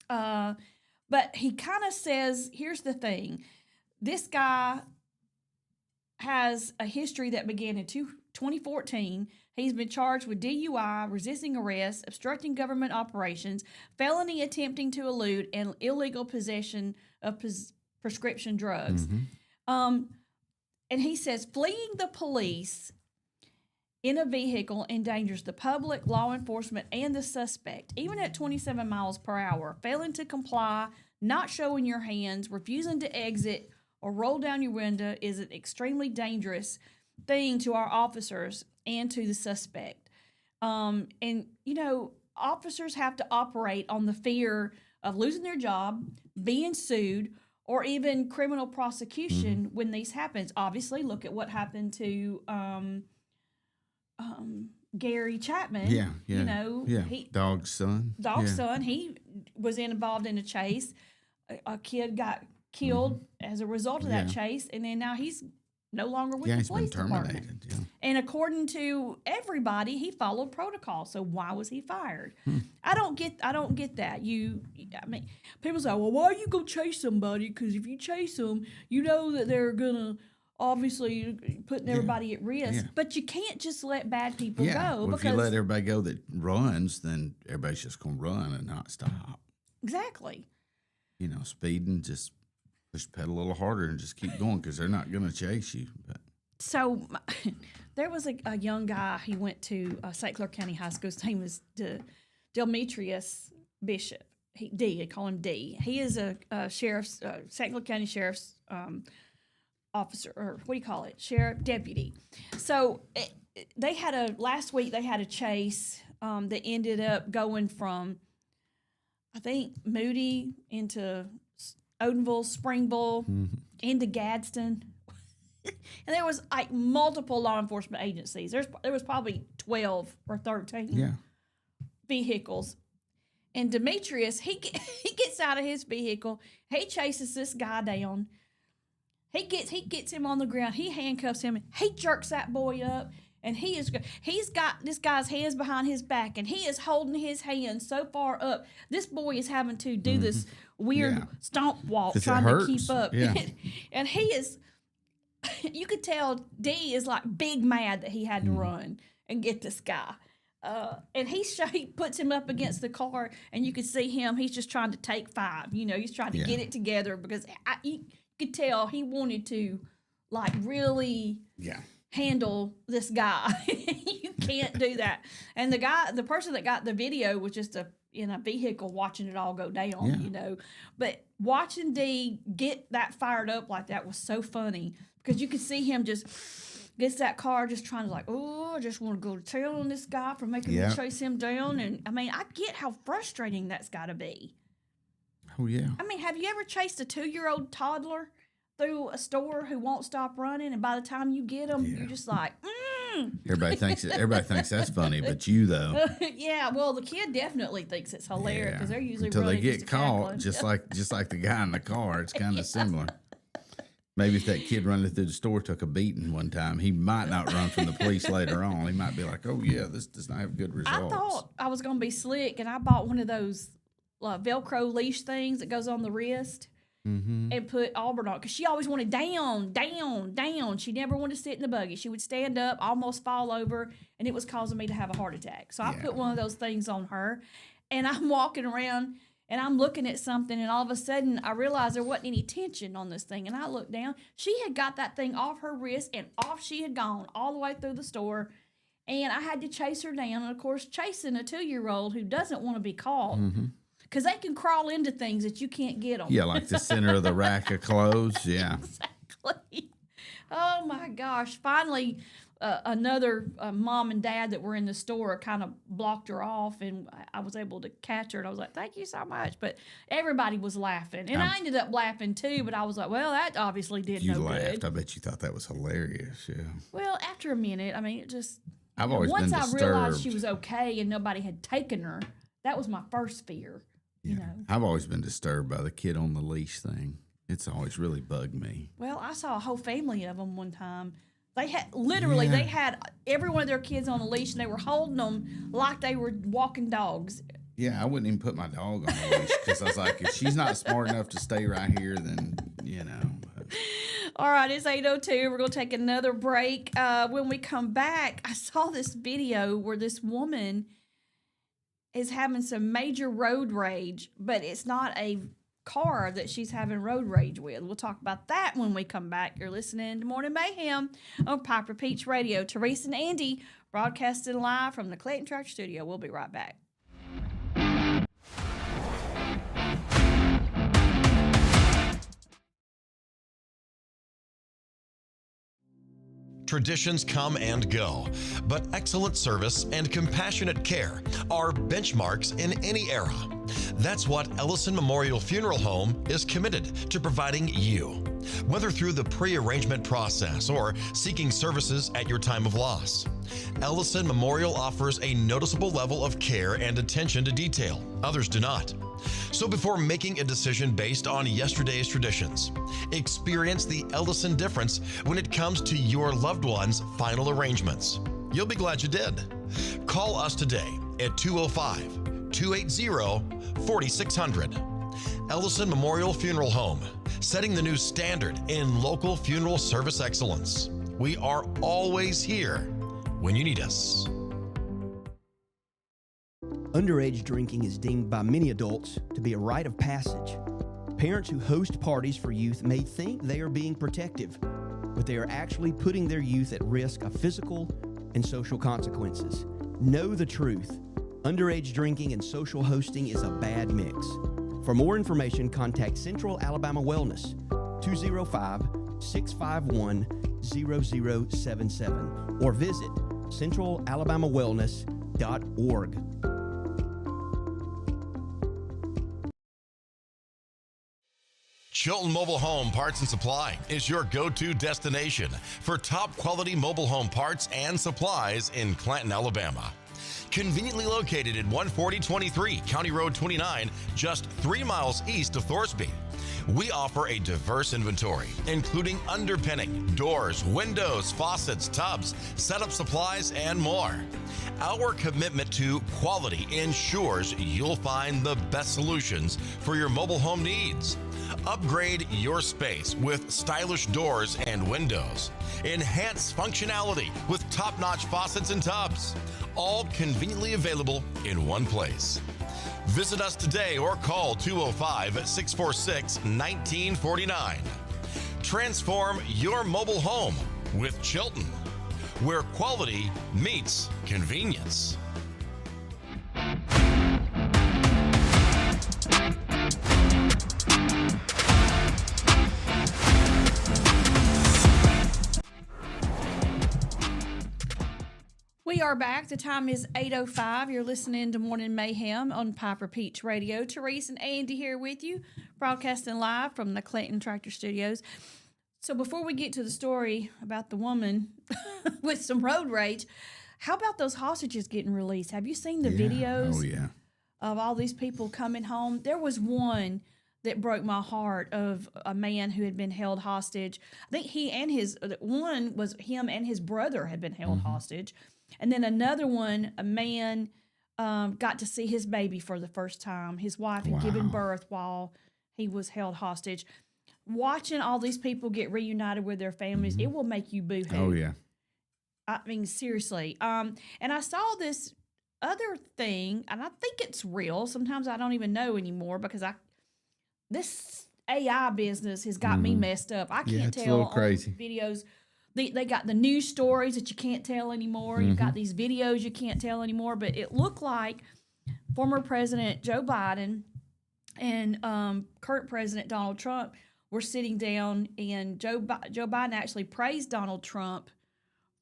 But he kind of says, here's the thing. This guy has a history that began in 2014. He's been charged with DUI, resisting arrest, obstructing government operations, felony attempting to elude, and illegal possession of prescription drugs. And he says fleeing the police in a vehicle endangers the public, law enforcement, and the suspect, even at 27 miles per hour. Failing to comply, not showing your hands, refusing to exit, or roll down your window is an extremely dangerous thing to our officers and to the suspect. Officers have to operate on the fear of losing their job, being sued, or even criminal prosecution when these happens. Obviously, look at what happened to Gary Chapman. Yeah. Dog's son. Dog's son, he was involved in a chase. A kid got killed as a result of that chase, and then now he's no longer with the He's been police department. terminated. Yeah. And according to everybody, he followed protocol. So why was he fired? I don't get that. People say, well, why are you gonna chase somebody? Because if you chase them, you know that they're gonna obviously putting everybody at risk. Yeah. But you can't just let bad people go Well, because if you let everybody go that runs, then everybody's just gonna run and not stop. exactly. Speeding, just push pedal a little harder and just keep going because they're not gonna chase you. But So there was a young guy. He went to St. Clair County High School. His name was Demetrius Bishop. They call him D. He is a sheriff's, St. Clair County Sheriff's officer, or what do you call it? Sheriff deputy. So last week they had a chase that ended up going from I think, Moody into Odenville, Springville, into Gadsden. And there was like multiple law enforcement agencies. There was probably 12 or 13 vehicles. And Demetrius, he gets out of his vehicle. He chases this guy down. He gets him on the ground. He handcuffs him. He jerks that boy up. And he's got this guy's hands behind his back, and he is holding his hands so far up. This boy is having to do this weird stomp walk, trying to keep up. Yeah. And he is, you could tell D is like big mad that he had to run and get this guy. And he puts him up against the car, and you could see him. He's just trying to take 5. You know, he's trying to get it together because you could tell he wanted to, like, really handle this guy. You can't do that. And the person that got the video was just in a vehicle watching it all go down. You know, but watching D get that fired up like that was so funny because you could see him just gets that car just trying to like, oh, I just want to go to town on this guy for making me chase him down. And I mean, I get how frustrating that's got to be. Oh, yeah. I mean, have you ever chased a 2-year-old toddler through a store who won't stop running, and by the time you get them, you're just like, Everybody thinks that's funny, but you though. Yeah, well, the kid definitely thinks it's hilarious because they're usually until they running get just caught, just like the guy in the car. It's kind of similar. Maybe if that kid running through the store took a beating one time, he might not run from the police later on. He might be like, "Oh yeah, this does not have good results." I thought I was going to be slick, and I bought one of those Velcro leash things that goes on the wrist. And put Auburn on because she always wanted down. She never wanted to sit in the buggy. She would stand up, almost fall over, and it was causing me to have a heart attack. So I put one of those things on her, and I'm walking around and I'm looking at something, and all of a sudden I realized there wasn't any tension on this thing. And I looked down. She had got that thing off her wrist, and off she had gone all the way through the store. And I had to chase her down. And of course, chasing a 2-year-old who doesn't want to be caught. Because they can crawl into things that you can't get them. Yeah, like the center of the rack of clothes. Yeah. Exactly. Oh, my gosh. Finally, another mom and dad that were in the store kind of blocked her off, and I was able to catch her. And I was like, thank you so much. But everybody was laughing. And I ended up laughing, too. But I was like, well, that obviously did no good. You laughed. I bet you thought that was hilarious. Yeah. Well, after a minute, I mean, it just... I've always been disturbed. Once I realized she was okay and nobody had taken her, that was my first fear. Yeah. You know? I've always been disturbed by the kid on the leash thing. It's always really bugged me. Well, I saw a whole family of them one time. They had they had every one of their kids on a leash, and they were holding them like they were walking dogs. Yeah, I wouldn't even put my dog on a leash because I was like, if she's not smart enough to stay right here, then, you know. All right, it's 8:02. We're going to take another break. When we come back, I saw this video where this woman is having some major road rage, but it's not a car that she's having road rage with. We'll talk about that when we come back. You're listening to Morning Mayhem on Piper Peach Radio. Teresa and Andy broadcasting live from the Clayton Tractor Studio. We'll be right back. Traditions come and go, but excellent service and compassionate care are benchmarks in any era. That's what Ellison Memorial Funeral Home is committed to providing you. Whether through the pre-arrangement process or seeking services at your time of loss, Ellison Memorial offers a noticeable level of care and attention to detail. Others do not. So before making a decision based on yesterday's traditions, experience the Ellison difference when it comes to your loved one's final arrangements. You'll be glad you did. Call us today at 205-280-4600. Ellison Memorial Funeral Home, setting the new standard in local funeral service excellence. We are always here when you need us. Underage drinking is deemed by many adults to be a rite of passage. Parents who host parties for youth may think they are being protective, but they are actually putting their youth at risk of physical and social consequences. Know the truth. Underage drinking and social hosting is a bad mix. For more information, contact Central Alabama Wellness, 205-651-0077, or visit centralalabamawellness.org. Chilton Mobile Home Parts and Supply is your go-to destination for top quality mobile home parts and supplies in Clanton, Alabama. Conveniently located at 14023 County Road 29, just 3 miles east of Thorsby. We offer a diverse inventory, including underpinning, doors, windows, faucets, tubs, setup supplies, and more. Our commitment to quality ensures you'll find the best solutions for your mobile home needs. Upgrade your space with stylish doors and windows. Enhance functionality with top-notch faucets and tubs. All conveniently available in one place. Visit us today or call 205-646-1949. Transform your mobile home with Chilton, where quality meets convenience. We are back. The time is 8:05. You're listening to Morning Mayhem on Piper Peach Radio. Therese and Andy here with you, broadcasting live from the Clinton Tractor Studios. So before we get to the story about the woman with some road rage, how about those hostages getting released? Have you seen the videos of all these people coming home? There was one that broke my heart of a man who had been held hostage. I think him and his brother had been held hostage. And then another one, a man got to see his baby for the first time. His wife had given birth while he was held hostage. Watching all these people get reunited with their families, it will make you boo-hoo. Oh, yeah. I mean, seriously. And I saw this other thing, and I think it's real. Sometimes I don't even know anymore because this AI business has got me messed up. I can't it's a tell little crazy. on videos. They got the news stories that you can't tell anymore. You've got these videos you can't tell anymore. But it looked like former President Joe Biden and current President Donald Trump were sitting down, and Joe Biden actually praised Donald Trump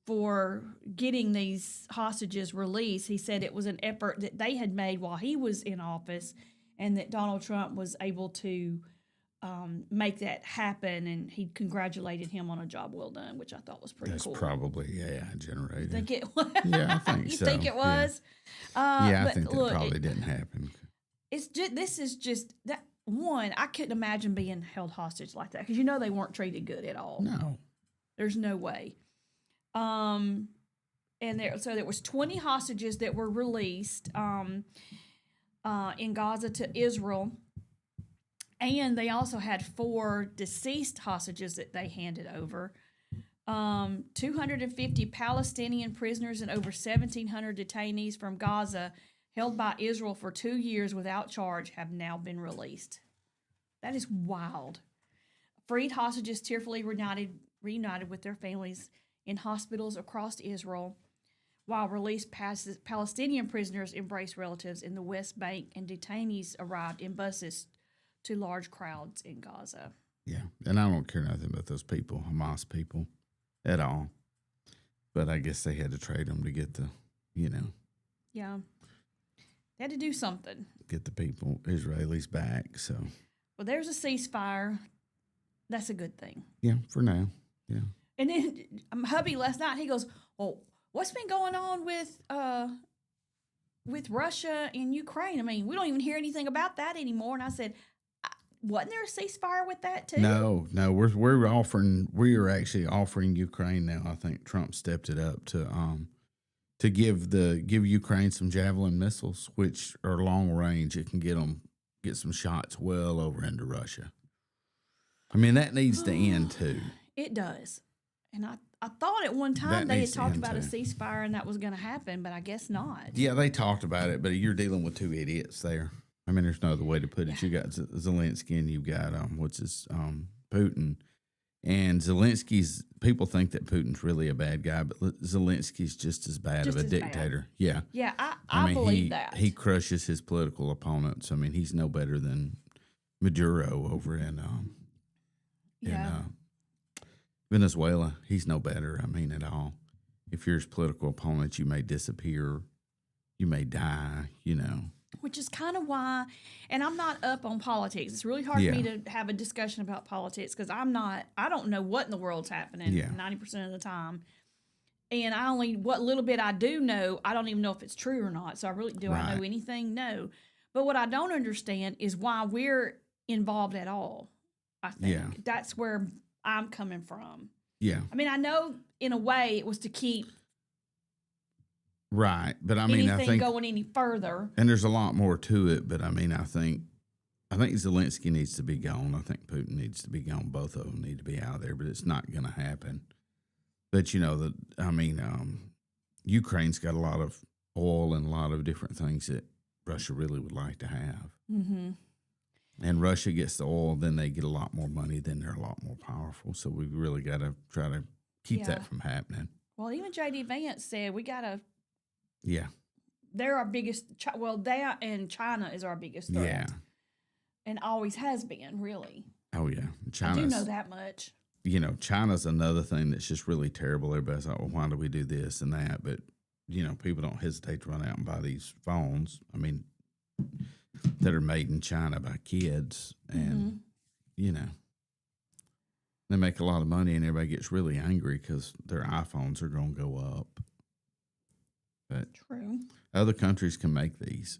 for getting these hostages released. He said it was an effort that they had made while he was in office, and that Donald Trump was able to make that happen, and he congratulated him on a job well done, which I thought was pretty cool. That's probably AI generated. Think it was? Yeah, I think you so. think it was? I but think that look, probably didn't happen. It's just, this is just that one. I couldn't imagine being held hostage like that because they weren't treated good at all. No. There's no way. And there was 20 hostages that were released in Gaza to Israel. And they also had 4 deceased hostages that they handed over. 250 Palestinian prisoners and over 1,700 detainees from Gaza held by Israel for 2 years without charge have now been released. That is wild. Freed hostages tearfully reunited with their families in hospitals across Israel, while released Palestinian prisoners embraced relatives in the West Bank, and detainees arrived in buses to large crowds in Gaza. Yeah, and I don't care nothing about those people, Hamas people, at all. But I guess they had to trade them to get the, Yeah. They had to do something. get the people, Israelis, back. So, Well, there's a ceasefire. That's a good thing. yeah, for now. Yeah. And then hubby last night, he goes, well, what's been going on with Russia and Ukraine? I mean, we don't even hear anything about that anymore. And I said, wasn't there a ceasefire with that too? No, we are actually offering Ukraine now. I think Trump stepped it up to give Ukraine some Javelin missiles, which are long range. It can get some shots well over into Russia. I mean, that needs to end too. It does. And I thought at one time That they had needs to talked end about a too. ceasefire and that was going to happen, but I guess not. Yeah, they talked about it, but you're dealing with 2 idiots there. I mean, there's no other way to put it. You got Zelensky and you've got Putin. And people think that Putin's really a bad guy, but Zelensky's just as bad of a dictator. Yeah. Yeah, I believe that. He crushes his political opponents. I mean, he's no better than Maduro over in Venezuela. He's no better, I mean, at all. If you're his political opponent, you may disappear. You may die, which is kind of why, and I'm not up on politics. It's really hard for me to have a discussion about politics because I don't know what in the world's happening 90% of the time. And what little bit I do know, I don't even know if it's true or not. So I know anything? No. But what I don't understand is why we're involved at all. I think that's where I'm coming from. Yeah. I mean, I know in a way it was to keep but I mean, I think going any further. And there's a lot more to it, but I mean, I think Zelensky needs to be gone. I think Putin needs to be gone. Both of them need to be out there, but it's not going to happen. But Ukraine's got a lot of oil and a lot of different things that Russia really would like to have. Mm-hmm. And Russia gets the oil, then they get a lot more money, then they're a lot more powerful. So we really got to try to keep that from happening. Well, even J.D. Vance said we got to. Yeah. They're our biggest. They and China is our biggest threat. Yeah. And always has been, really. Oh, yeah. I do know that much. China's another thing that's just really terrible. Everybody's like, well, why do we do this and that? But, people don't hesitate to run out and buy these phones. I mean, that are made in China by kids. And, they make a lot of money and everybody gets really angry because their iPhones are going to go up. But true. Other countries can make these.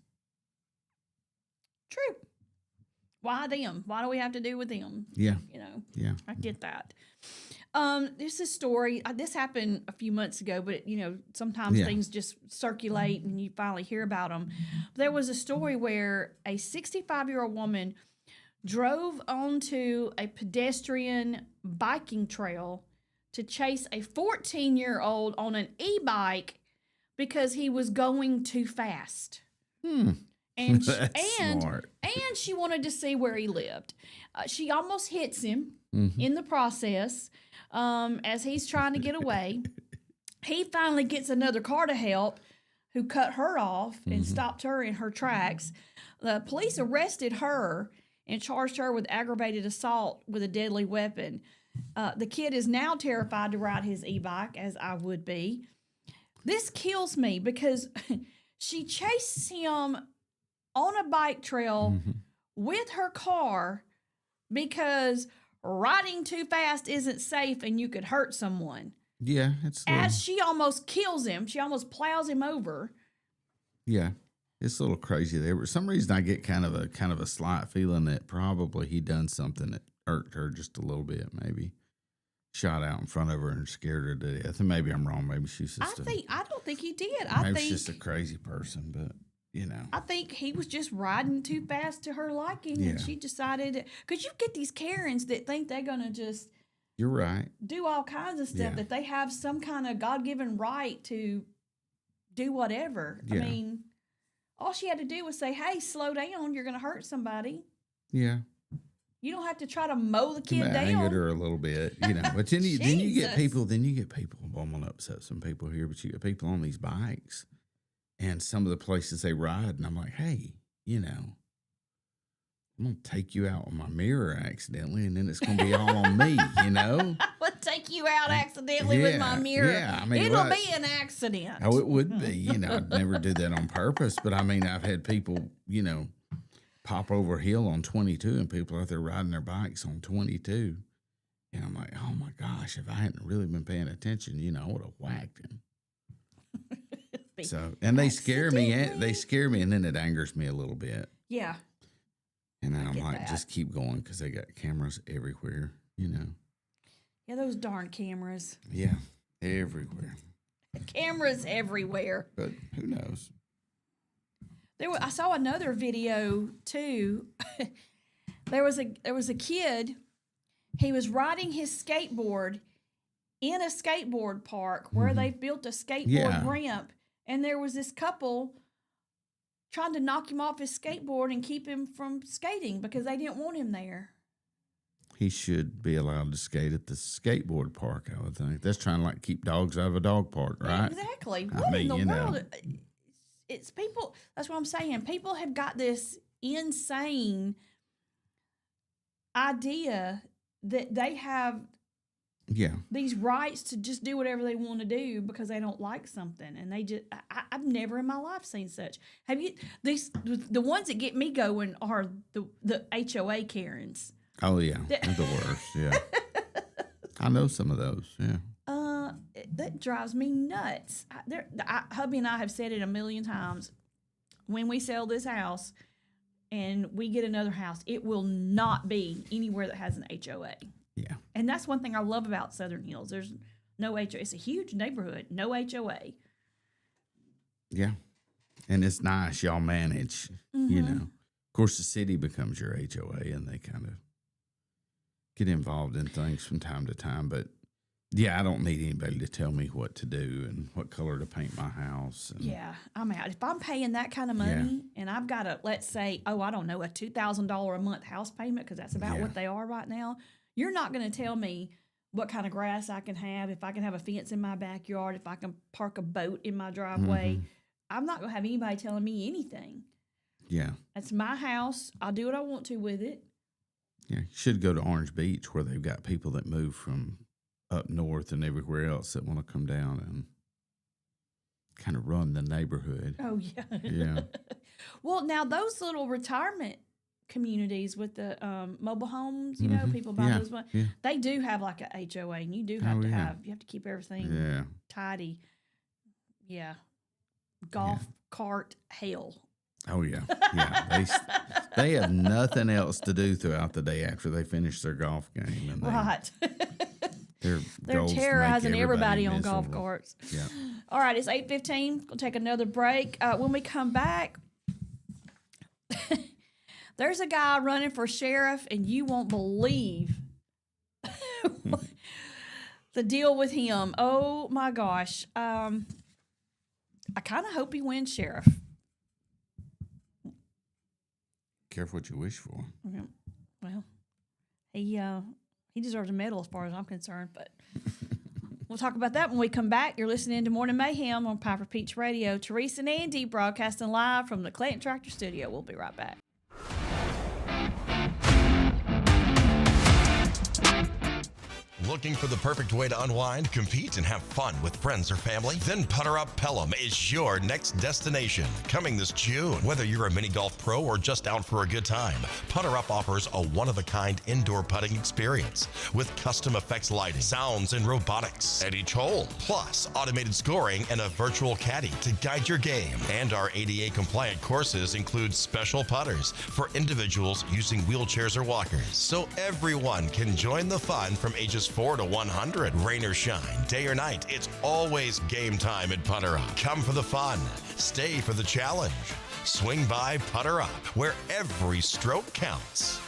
True. Why them? Why do we have to do with them? Yeah. Yeah. I get that. There's a story. This happened a few months ago, but, sometimes things just circulate and you finally hear about them. There was a story where a 65-year-old woman drove onto a pedestrian biking trail to chase a 14-year-old on an e-bike because he was going too fast. And smart. And she wanted to see where he lived. She almost hits him in the process as he's trying to get away. He finally gets another car to help who cut her off and stopped her in her tracks. The police arrested her and charged her with aggravated assault with a deadly weapon. The kid is now terrified to ride his e-bike, as I would be. This kills me because she chased him on a bike trail with her car because riding too fast isn't safe and you could hurt someone. Yeah. As she almost kills him. She almost plows him over. Yeah. It's a little crazy there. For some reason I get kind of a slight feeling that probably he done something that irked her just a little bit, maybe. Shot out in front of her and scared her to death. And maybe I'm wrong. Maybe she's just I don't think he did. Maybe she's just a crazy person, but I think he was just riding too fast to her liking, and she decided because you get these Karens that think they're gonna just you're right do all kinds of stuff that they have some kind of God-given right to do whatever. I mean, all she had to do was say, "Hey, slow down! You're gonna hurt somebody." Yeah. You don't have to try to mow the kid down. Angered her a little bit, But then you get people. Then you get people. I'm gonna upset some people here, but you get people on these bikes, and some of the places they ride, and I'm like, hey, I'm gonna take you out with my mirror accidentally, and then it's gonna be all on me, I would take you out accidentally with my mirror. Yeah, I mean, it'll be an accident. Oh, it would be. I'd never do that on purpose, but I mean, I've had people, pop over a hill on 22 and people out there riding their bikes on 22. And I'm like, oh my gosh, if I hadn't really been paying attention, I would have whacked him. So, and they scare me, and then it angers me a little bit. Yeah. And then I'm like, just keep going because they got cameras everywhere, Yeah, those darn cameras. Yeah, everywhere. Cameras everywhere. But who knows? I saw another video too. There was a kid. He was riding his skateboard in a skateboard park where they built a skateboard ramp, and there was this couple trying to knock him off his skateboard and keep him from skating because they didn't want him there. He should be allowed to skate at the skateboard park, I would think. That's trying to keep dogs out of a dog park, right? Exactly. What in the world? It's people. That's what I'm saying. People have got this insane idea that they have these rights to just do whatever they want to do because they don't like something, and they just I've never in my life seen such. Have you? The ones that get me going are the HOA Karens. Oh yeah, they're the worst. Yeah, I know some of those. Yeah. That drives me nuts. Hubby and I have said it a million times. When we sell this house and we get another house, it will not be anywhere that has an HOA. Yeah. And that's one thing I love about Southern Hills. There's no HOA. It's a huge neighborhood, no HOA. Yeah. And it's nice. Y'all manage, you know. Of course, the city becomes your HOA and they kind of get involved in things from time to time. But, yeah, I don't need anybody to tell me what to do and what color to paint my house. And, yeah, I'm out. If I'm paying that kind of money and I've got a, let's say, a $2,000 a month house payment, because that's about what they are right now, you're not going to tell me what kind of grass I can have, if I can have a fence in my backyard, if I can park a boat in my driveway. I'm not going to have anybody telling me anything. Yeah. That's my house. I'll do what I want to with it. Yeah, you should go to Orange Beach where they've got people that move from up north and everywhere else that want to come down and kind of run the neighborhood. Oh, yeah. Yeah. Well, now those little retirement communities with the mobile homes, you know, people buy those ones, they do have like a HOA, and you do have to have, you have to keep everything tidy. Yeah. Golf cart hell. Oh, yeah. Yeah. They have nothing else to do throughout the day after they finish their golf game. And right. They're terrorizing everybody on miserable. golf carts. Yeah. All right, it's 8:15. We'll take another break. When we come back, there's a guy running for sheriff, and you won't believe the deal with him. Oh, my gosh. I kind of hope he wins sheriff. Careful what you wish for. Well, he deserves a medal as far as I'm concerned, but we'll talk about that when we come back. You're listening to Morning Mayhem on Piper Peach Radio. Teresa and Andy broadcasting live from the Clayton Tractor Studio. We'll be right back. Looking for the perfect way to unwind, compete, and have fun with friends or family? Then Putter Up Pelham is your next destination. Coming this June. Whether you're a mini golf pro or just out for a good time, Putter Up offers a one-of-a-kind indoor putting experience with custom effects lighting, sounds, and robotics at each hole, plus automated scoring and a virtual caddy to guide your game. And our ADA-compliant courses include special putters for individuals using wheelchairs or walkers, so everyone can join the fun from ages 4 to 100. Rain or shine, day or night, it's always game time at Putter Up. Come for the fun, stay for the challenge. Swing by Putter Up, where every stroke counts.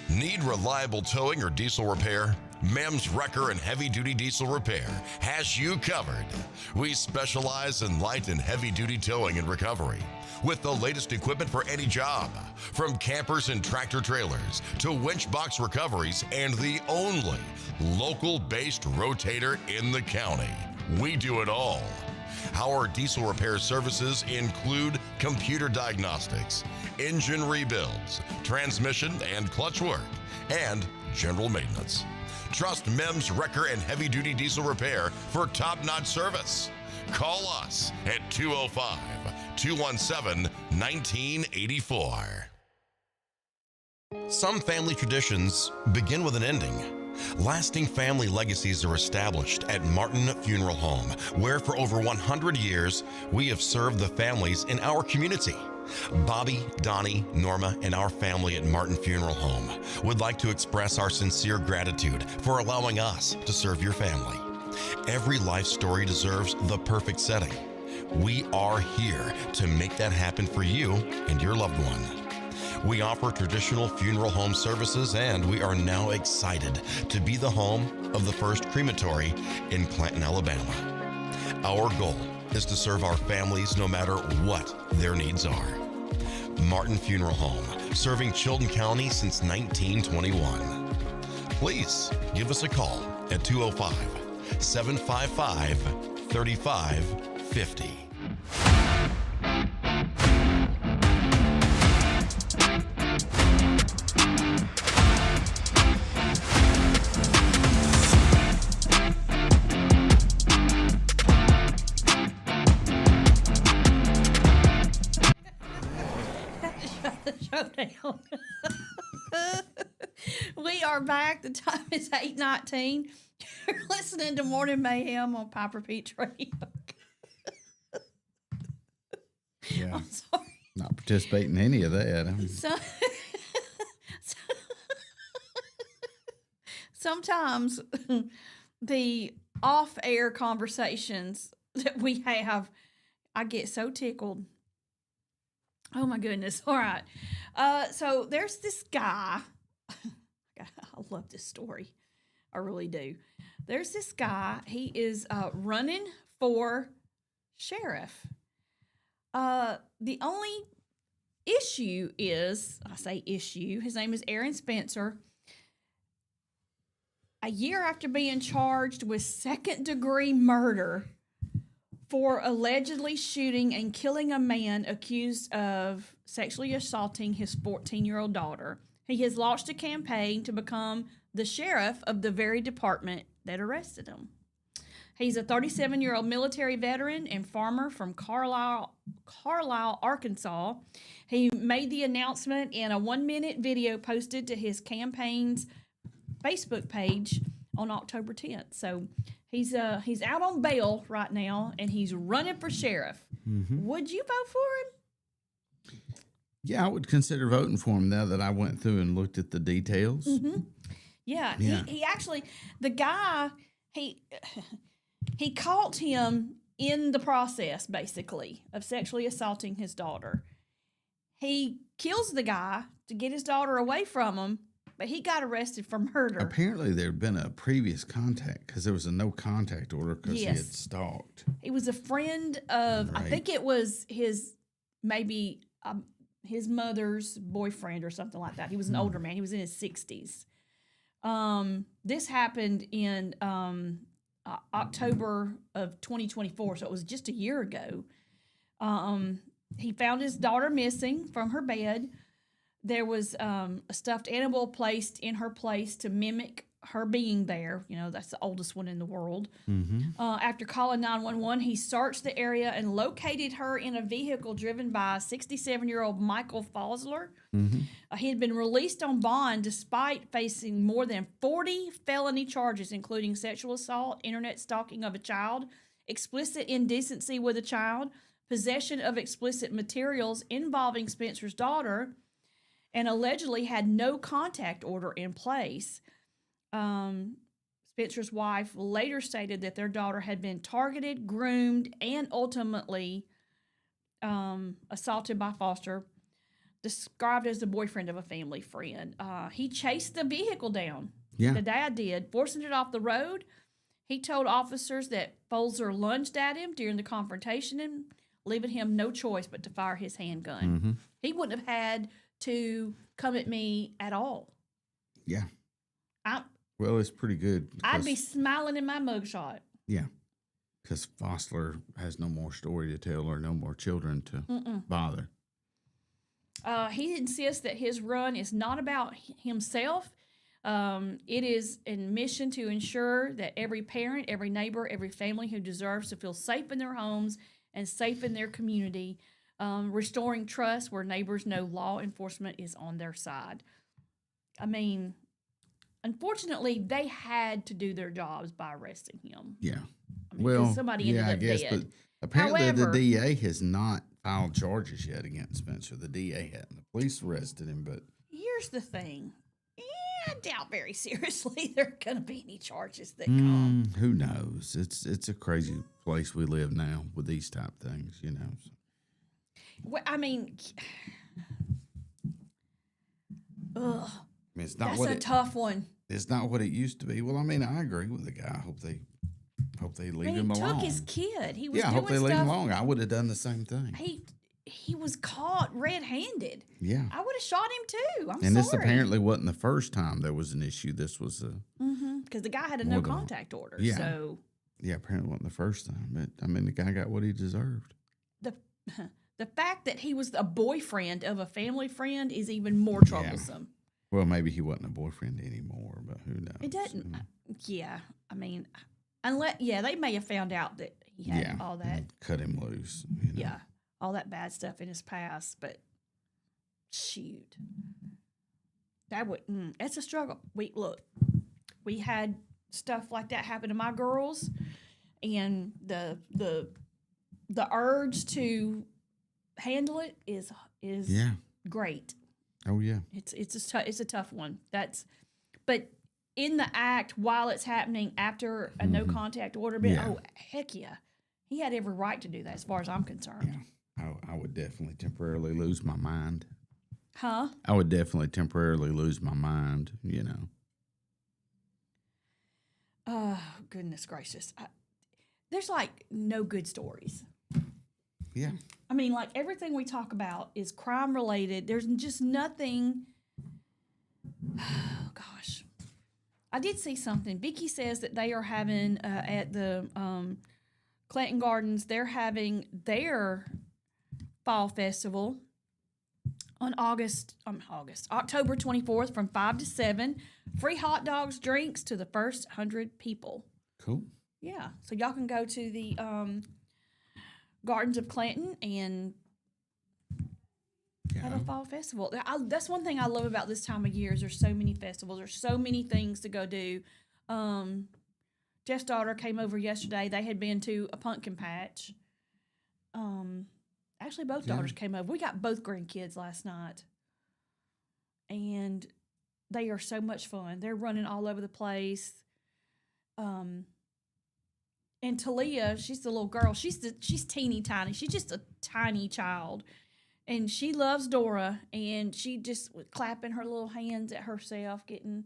Need reliable towing or diesel repair? MEMS Wrecker and Heavy Duty Diesel Repair has you covered. We specialize in light and heavy duty towing and recovery with the latest equipment for any job, from campers and tractor trailers to winch box recoveries, and the only local-based rotator in the county. We do it all. Our diesel repair services include computer diagnostics, engine rebuilds, transmission and clutch work, and general maintenance. Trust MEMS Wrecker and Heavy Duty Diesel Repair for top-notch service. Call us at 205-217-1984. Some family traditions begin with an ending. Lasting family legacies are established at Martin Funeral Home, where for over 100 years, we have served the families in our community. Bobby, Donnie, Norma, and our family at Martin Funeral Home would like to express our sincere gratitude for allowing us to serve your family. Every life story deserves the perfect setting. We are here to make that happen for you and your loved one. We offer traditional funeral home services, and we are now excited to be the home of the first crematory in Clanton, Alabama. Our goal is to serve our families no matter what their needs are. Martin Funeral Home, serving Chilton County since 1921. Please give us a call at 205-755-3550. down. We are back. The time is 8:19. You're listening to Morning Mayhem on Piper Peach Radio. Yeah. I'm sorry. Not participating in any of that. I mean, Sometimes the off-air conversations that we have, I get so tickled. Oh my goodness. All right. So there's this guy. I love this story. I really do. There's this guy. He is running for sheriff. The only issue is, I say issue, his name is Aaron Spencer. A year after being charged with second-degree murder for allegedly shooting and killing a man accused of sexually assaulting his 14-year-old daughter, he has launched a campaign to become the sheriff of the very department that arrested him. He's a 37-year-old military veteran and farmer from Carlisle, Arkansas. He made the announcement in a 1-minute video posted to his campaign's Facebook page on October 10th. So he's out on bail right now, and he's running for sheriff. mm-hmm. Would you vote for him? Yeah, I would consider voting for him now that I went through and looked at the details. Mm-hmm. Yeah. He actually, the guy, he caught him in the process, basically, of sexually assaulting his daughter. He kills the guy to get his daughter away from him, but he got arrested for murder. Apparently, there had been a previous contact because there was a no contact order because he had Yes. stalked. He was a friend of, I Right. think it was his mother's boyfriend or something like that. He was an older man. He was in his 60s. This happened in October of 2024, so it was just a year ago. He found his daughter missing from her bed. There was a stuffed animal placed in her place to mimic her being there. You know, that's the oldest one in the world. Mm-hmm. After calling 911, he searched the area and located her in a vehicle driven by 67-year-old Michael Fosler. Mm-hmm. He had been released on bond despite facing more than 40 felony charges, including sexual assault, internet stalking of a child, explicit indecency with a child, possession of explicit materials involving Spencer's daughter, and allegedly had no contact order in place. Spencer's wife later stated that their daughter had been targeted, groomed, and ultimately assaulted by Foster, described as the boyfriend of a family friend. He chased the vehicle down. Yeah. The dad did, forcing it off the road. He told officers that Folzer lunged at him during the confrontation and leaving him no choice but to fire his handgun. Mm-hmm. He wouldn't have had to come at me at all. Yeah. I, Well, it's pretty good. I'd be smiling in my mugshot. Yeah. Because Fosler has no more story to tell or no more children to bother. He insists that his run is not about himself. It is a mission to ensure that every parent, every neighbor, every family who deserves to feel safe in their homes and safe in their community, restoring trust where neighbors know law enforcement is on their side. I mean, unfortunately, they had to do their jobs by arresting him. Yeah. I mean, 'cause Well, somebody yeah, I ended up guess, dead. but apparently However- the DA has not filed charges yet against Spencer. The DA hadn't. The police arrested him, but Here's the thing. I doubt very seriously there are going to be any charges that come. who knows? It's a crazy place we live now with these type things, you know. So, Well, I mean, ugh, I mean, it's not that's what a tough one. it's not what it used to be. Well, I mean, I agree with the guy. I hope they leave And him he alone. took his kid. He was Yeah, I doing hope they leave him stuff. alone. I would have done the same thing. He was caught red-handed. Yeah. I would have shot him too. I'm And this sorry. apparently wasn't the first time there was an issue. This was Because the guy had a More no than- contact order. Yeah. So yeah, apparently wasn't the first time. But I mean, the guy got what he deserved. the fact that he was a boyfriend of a family friend is even more troublesome. Well, maybe he wasn't a boyfriend anymore, but who knows? It doesn't. Yeah, I mean, they may have found out that he had all that. Cut him loose. You know? Yeah, all that bad stuff in his past, but shoot, it's a struggle. We had stuff like that happen to my girls, and the urge to handle it is Yeah. great. Oh yeah. It's a tough one. But in the act while it's happening after a no contact order, Yeah. oh heck yeah, he had every right to do that as far as I'm concerned. Yeah. I would definitely temporarily lose my mind. Huh? I would definitely temporarily lose my mind, you know. Oh goodness gracious, there's like no good stories. Yeah. I mean, like everything we talk about is crime related. There's just nothing. Oh gosh, I did see something. Vicky says that they are having at the Clanton Gardens. They're having their fall festival on October 24th from 5 to 7. Free hot dogs, drinks to the first 100 people. Cool. Yeah, so y'all can go to the Gardens of Clanton and have a fall festival. That's one thing I love about this time of year is there's so many festivals. There's so many things to go do. Jeff's daughter came over yesterday. They had been to a pumpkin patch. Actually, both daughters came over. We got both grandkids last night. And they are so much fun. They're running all over the place. And Talia, she's the little girl. She's teeny tiny. She's just a tiny child. And she loves Dora. And she just was clapping her little hands at herself, because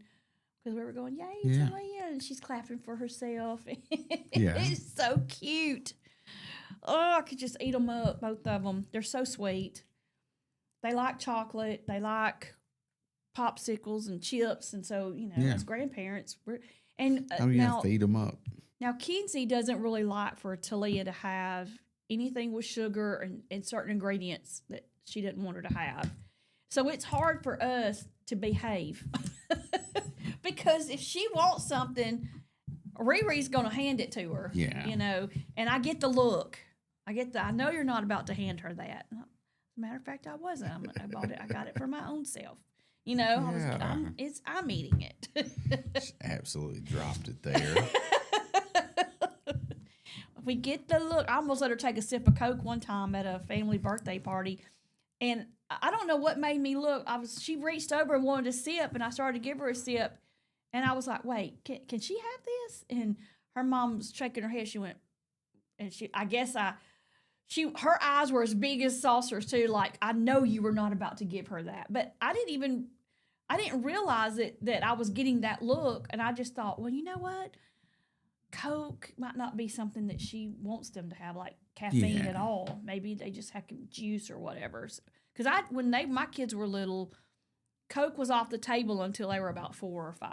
we were going, yay, Talia. And she's clapping for herself. Yeah. It's so cute. Oh, I could just eat them up, both of them. They're so sweet. They like chocolate. They like popsicles and chips. And so, as grandparents, now, feed them up. Now, Kinsey doesn't really like for Talia to have anything with sugar and certain ingredients that she didn't want her to have. So it's hard for us to behave. Because if she wants something, Riri's going to hand it to her. Yeah. And I get the look. I know you're not about to hand her that. As a matter of fact, I wasn't. I bought it. I got it for my own self. I'm eating it. Just absolutely dropped it there. We get the look. I almost let her take a sip of Coke one time at a family birthday party. And I don't know what made me look. She reached over and wanted a sip, and I started to give her a sip. And I was like, wait, can she have this? And her mom was shaking her head. She went, and her eyes were as big as saucers too. Like, I know you were not about to give her that. But I didn't realize that I was getting that look. And I just thought, well, you know what? Coke might not be something that she wants them to have, like caffeine at all. Maybe they just have juice or whatever. Because when my kids were little, Coke was off the table until they were about 4 or 5.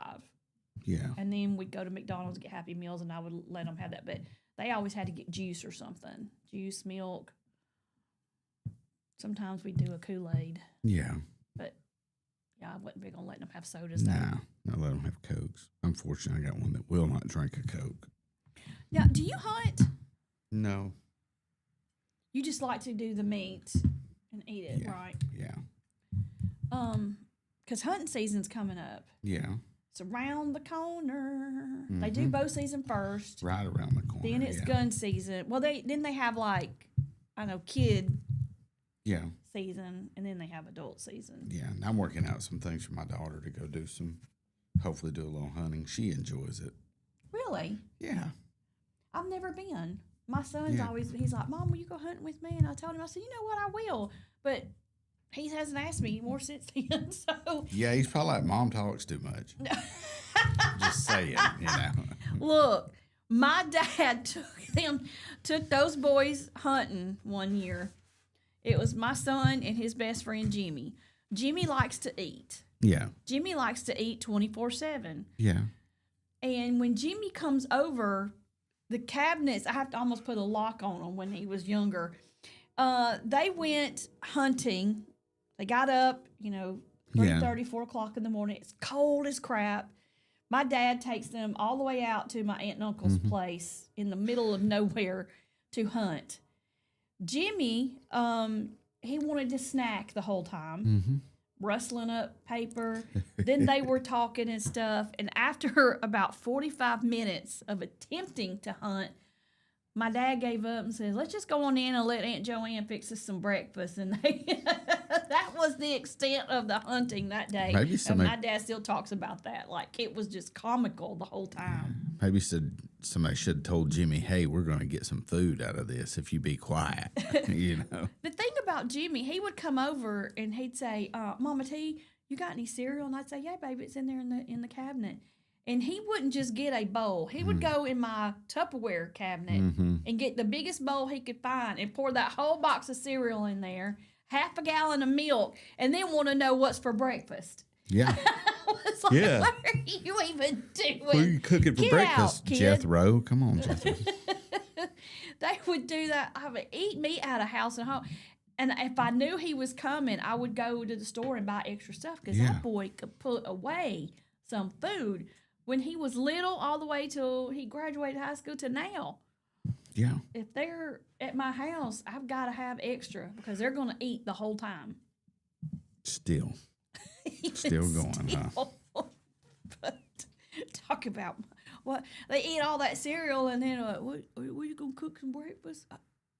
Yeah. And then we'd go to McDonald's and get Happy Meals, and I would let them have that. But they always had to get juice or something. Juice, milk. Sometimes we'd do a Kool-Aid. Yeah. But, yeah, I wasn't big on letting them have sodas. No, let them have Cokes. Unfortunately, I got one that will not drink a Coke. Now, do you hunt? No. You just like to do the meat and eat it, right? Yeah. Because hunting season's coming up. Yeah. It's around the corner. Mm-hmm. They do bow season first. Right around the corner. Then it's gun season. Well, they have kid season, and then they have adult season. Yeah, and I'm working out some things for my daughter to go hopefully do a little hunting. She enjoys it. Really? Yeah. I've never been. My son's he's like, Mom, will you go hunting with me? And I told him, I said, you know what, I will. But he hasn't asked me more since then. So yeah, he's probably like, Mom talks too much. Just saying, Look, my dad took those boys hunting one year. It was my son and his best friend Jimmy. Jimmy likes to eat. Yeah. Jimmy likes to eat 24/7. Yeah. And when Jimmy comes over, the cabinets, I have to almost put a lock on them when he was younger. They went hunting. They got up, 3:30, 4 o'clock in the morning. It's cold as crap. My dad takes them all the way out to my aunt and uncle's place in the middle of nowhere to hunt. Jimmy he wanted to snack the whole time, Mm-hmm. rustling up paper. Then they were talking and stuff. And after about 45 minutes of attempting to hunt, my dad gave up and says, let's just go on in and let Aunt Joanne fix us some breakfast. And that was the extent of the hunting that day. Maybe and somebody- my dad still talks about that. Like, it was just comical the whole time. Maybe somebody should have told Jimmy, hey, we're going to get some food out of this if you be quiet, you know. The thing about Jimmy, he would come over and he'd say, Mama T, you got any cereal? And I'd say, yeah, baby, it's in there in the cabinet. And he wouldn't just get a bowl. He would go in my Tupperware cabinet and get the biggest bowl he could find and pour that whole box of cereal in there, half a gallon of milk, and then want to know what's for breakfast. Yeah. I was like, Yeah. what are you even doing? What are you cooking for Get breakfast, out, kid. Jethro? Come on, Jethro. They would do that. I would eat meat out of house and home. And if I knew he was coming, I would go to the store and buy extra stuff because Yeah. that boy could put away some food when he was little all the way till he graduated high school to now. Yeah. If they're at my house, I've got to have extra because they're going to eat the whole time. Still going, huh? But talk about what they eat all that cereal and then what you gonna cook some breakfast?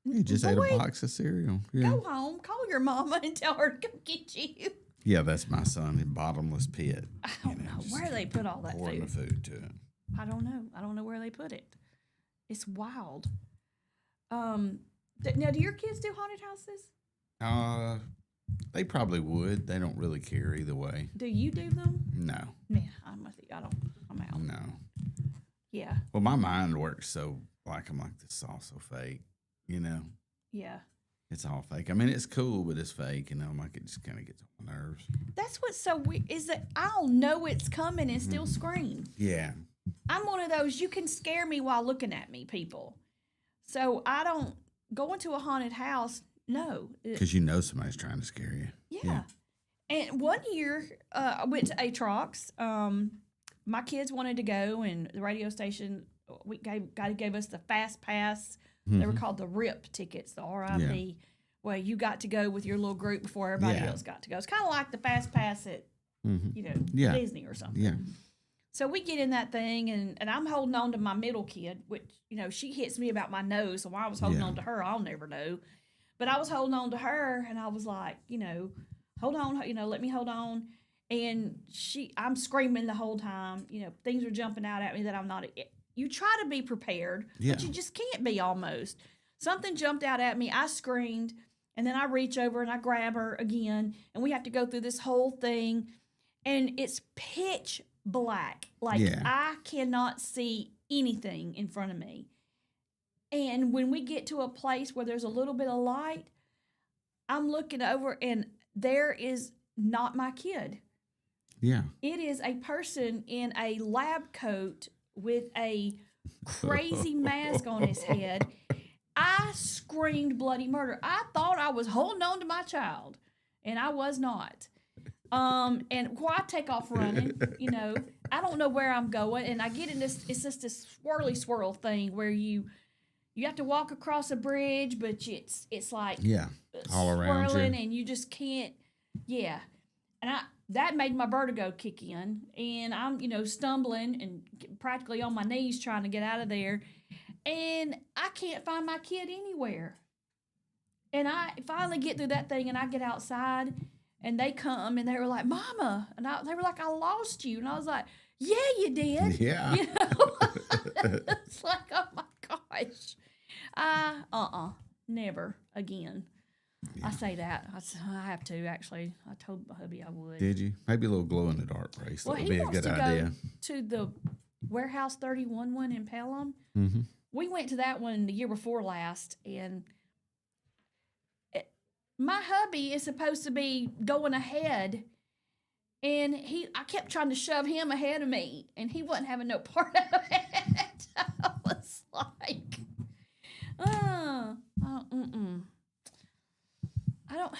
You just ate Boy, a box of cereal. Yeah. Go home, call your mama and tell her to come get you. Yeah, that's my son in bottomless pit. I don't know just where they put all that pouring food. the food to it. I don't know. I don't know where they put it. It's wild. Now, do your kids do haunted houses? They probably would. They don't really care either way. Do you do them? No, Yeah, I'm with you. I don't. I'm out. no. Yeah, Well, my mind works so like I'm like, this is all so fake, you know? yeah. It's all fake. I mean, it's cool, but it's fake, and I'm like, it just kind of gets on my nerves. That's what's so weird is that I'll know it's coming and still scream. Yeah. I'm one of those, you can scare me while looking at me, people. So I don't go into a haunted house. No. Because you know somebody's trying to scare you. Yeah. And one year, I went to Atrox. My kids wanted to go, and the radio station gave us the Fast Pass. They were called the RIP tickets, the RIP, where you got to go with your little group before everybody else got to go. It's kind of like the Fast Pass at, Disney or something. Yeah. So we get in that thing, and I'm holding on to my middle kid, which, she hits me about my nose. So why I was holding on to her, I'll never know. But I was holding on to her, and I was like, hold on, let me hold on. And I'm screaming the whole time. Things are jumping out at me that I'm not. You try to be prepared, but you just can't be almost. Something jumped out at me. I screamed, and then I reach over and I grab her again, and we have to go through this whole thing. And it's pitch black. Like, I cannot see anything in front of me. And when we get to a place where there's a little bit of light, I'm looking over, and there is not my kid. Yeah. It is a person in a lab coat with a crazy mask on his head. I screamed bloody murder. I thought I was holding on to my child, and I was not. And I take off running, I don't know where I'm going, and I get in this, it's just this swirly swirl thing where you have to walk across a bridge, but it's like all around swirling, you. and you just can't, And that made my vertigo kick in, and I'm, stumbling and practically on my knees trying to get out of there, and I can't find my kid anywhere. And I finally get through that thing, and I get outside, and they come, and they were like, "Mama," and they were like, "I lost you," and I was like, "Yeah, you did." Yeah. It's like, oh my gosh, never again. Yeah. I say that. I have to, actually. I told my hubby I would. Did you? Maybe a little glow-in-the-dark bracelet would be a good idea. Well, he wants to go to the Warehouse 31 one in Pelham. Mm-hmm. We went to that one the year before last, and my hubby is supposed to be going ahead, and I kept trying to shove him ahead of me, and he wasn't having no part of it. I was like, I don't.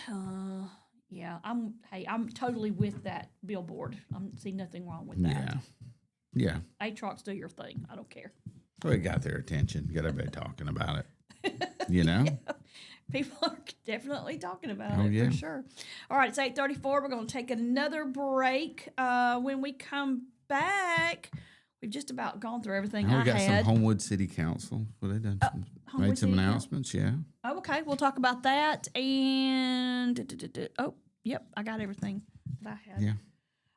I'm totally with that billboard. I see nothing wrong with that. Yeah. Atrox, do your thing. I don't care. Well, it got their attention. Got everybody talking about it. You know. People are definitely talking about Oh, it yeah. for sure. All right, it's 8:34. We're going to take another break. When we come back, we've just about gone through everything Now I we got had. some Homewood City Council. Well, they done Homewood made some City announcements. Yeah. Oh, okay, we'll talk about that. And oh, yep, I got everything that I had. Yeah.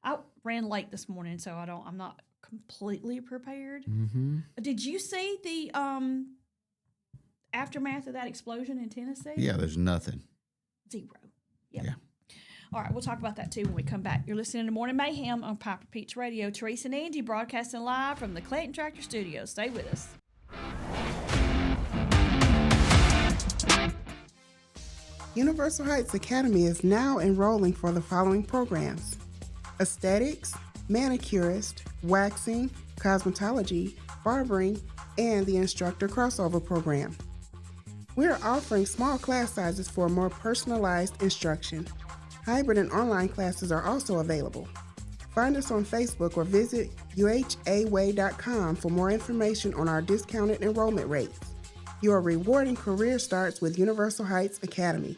I ran late this morning, so I'm not completely prepared. Mm-hmm. Did you see the aftermath of that explosion in Tennessee? Yeah, there's nothing. Zero. Yep. Yeah. All right, we'll talk about that too when we come back. You're listening to Morning Mayhem on Piper Peach Radio. Teresa and Angie broadcasting live from the Clayton Tractor Studio. Stay with us. Universal Heights Academy is now enrolling for the following programs: aesthetics, manicurist, waxing, cosmetology, barbering, and the instructor crossover program. We are offering small class sizes for more personalized instruction. Hybrid and online classes are also available. Find us on Facebook or visit uhaway.com for more information on our discounted enrollment rates. Your rewarding career starts with Universal Heights Academy.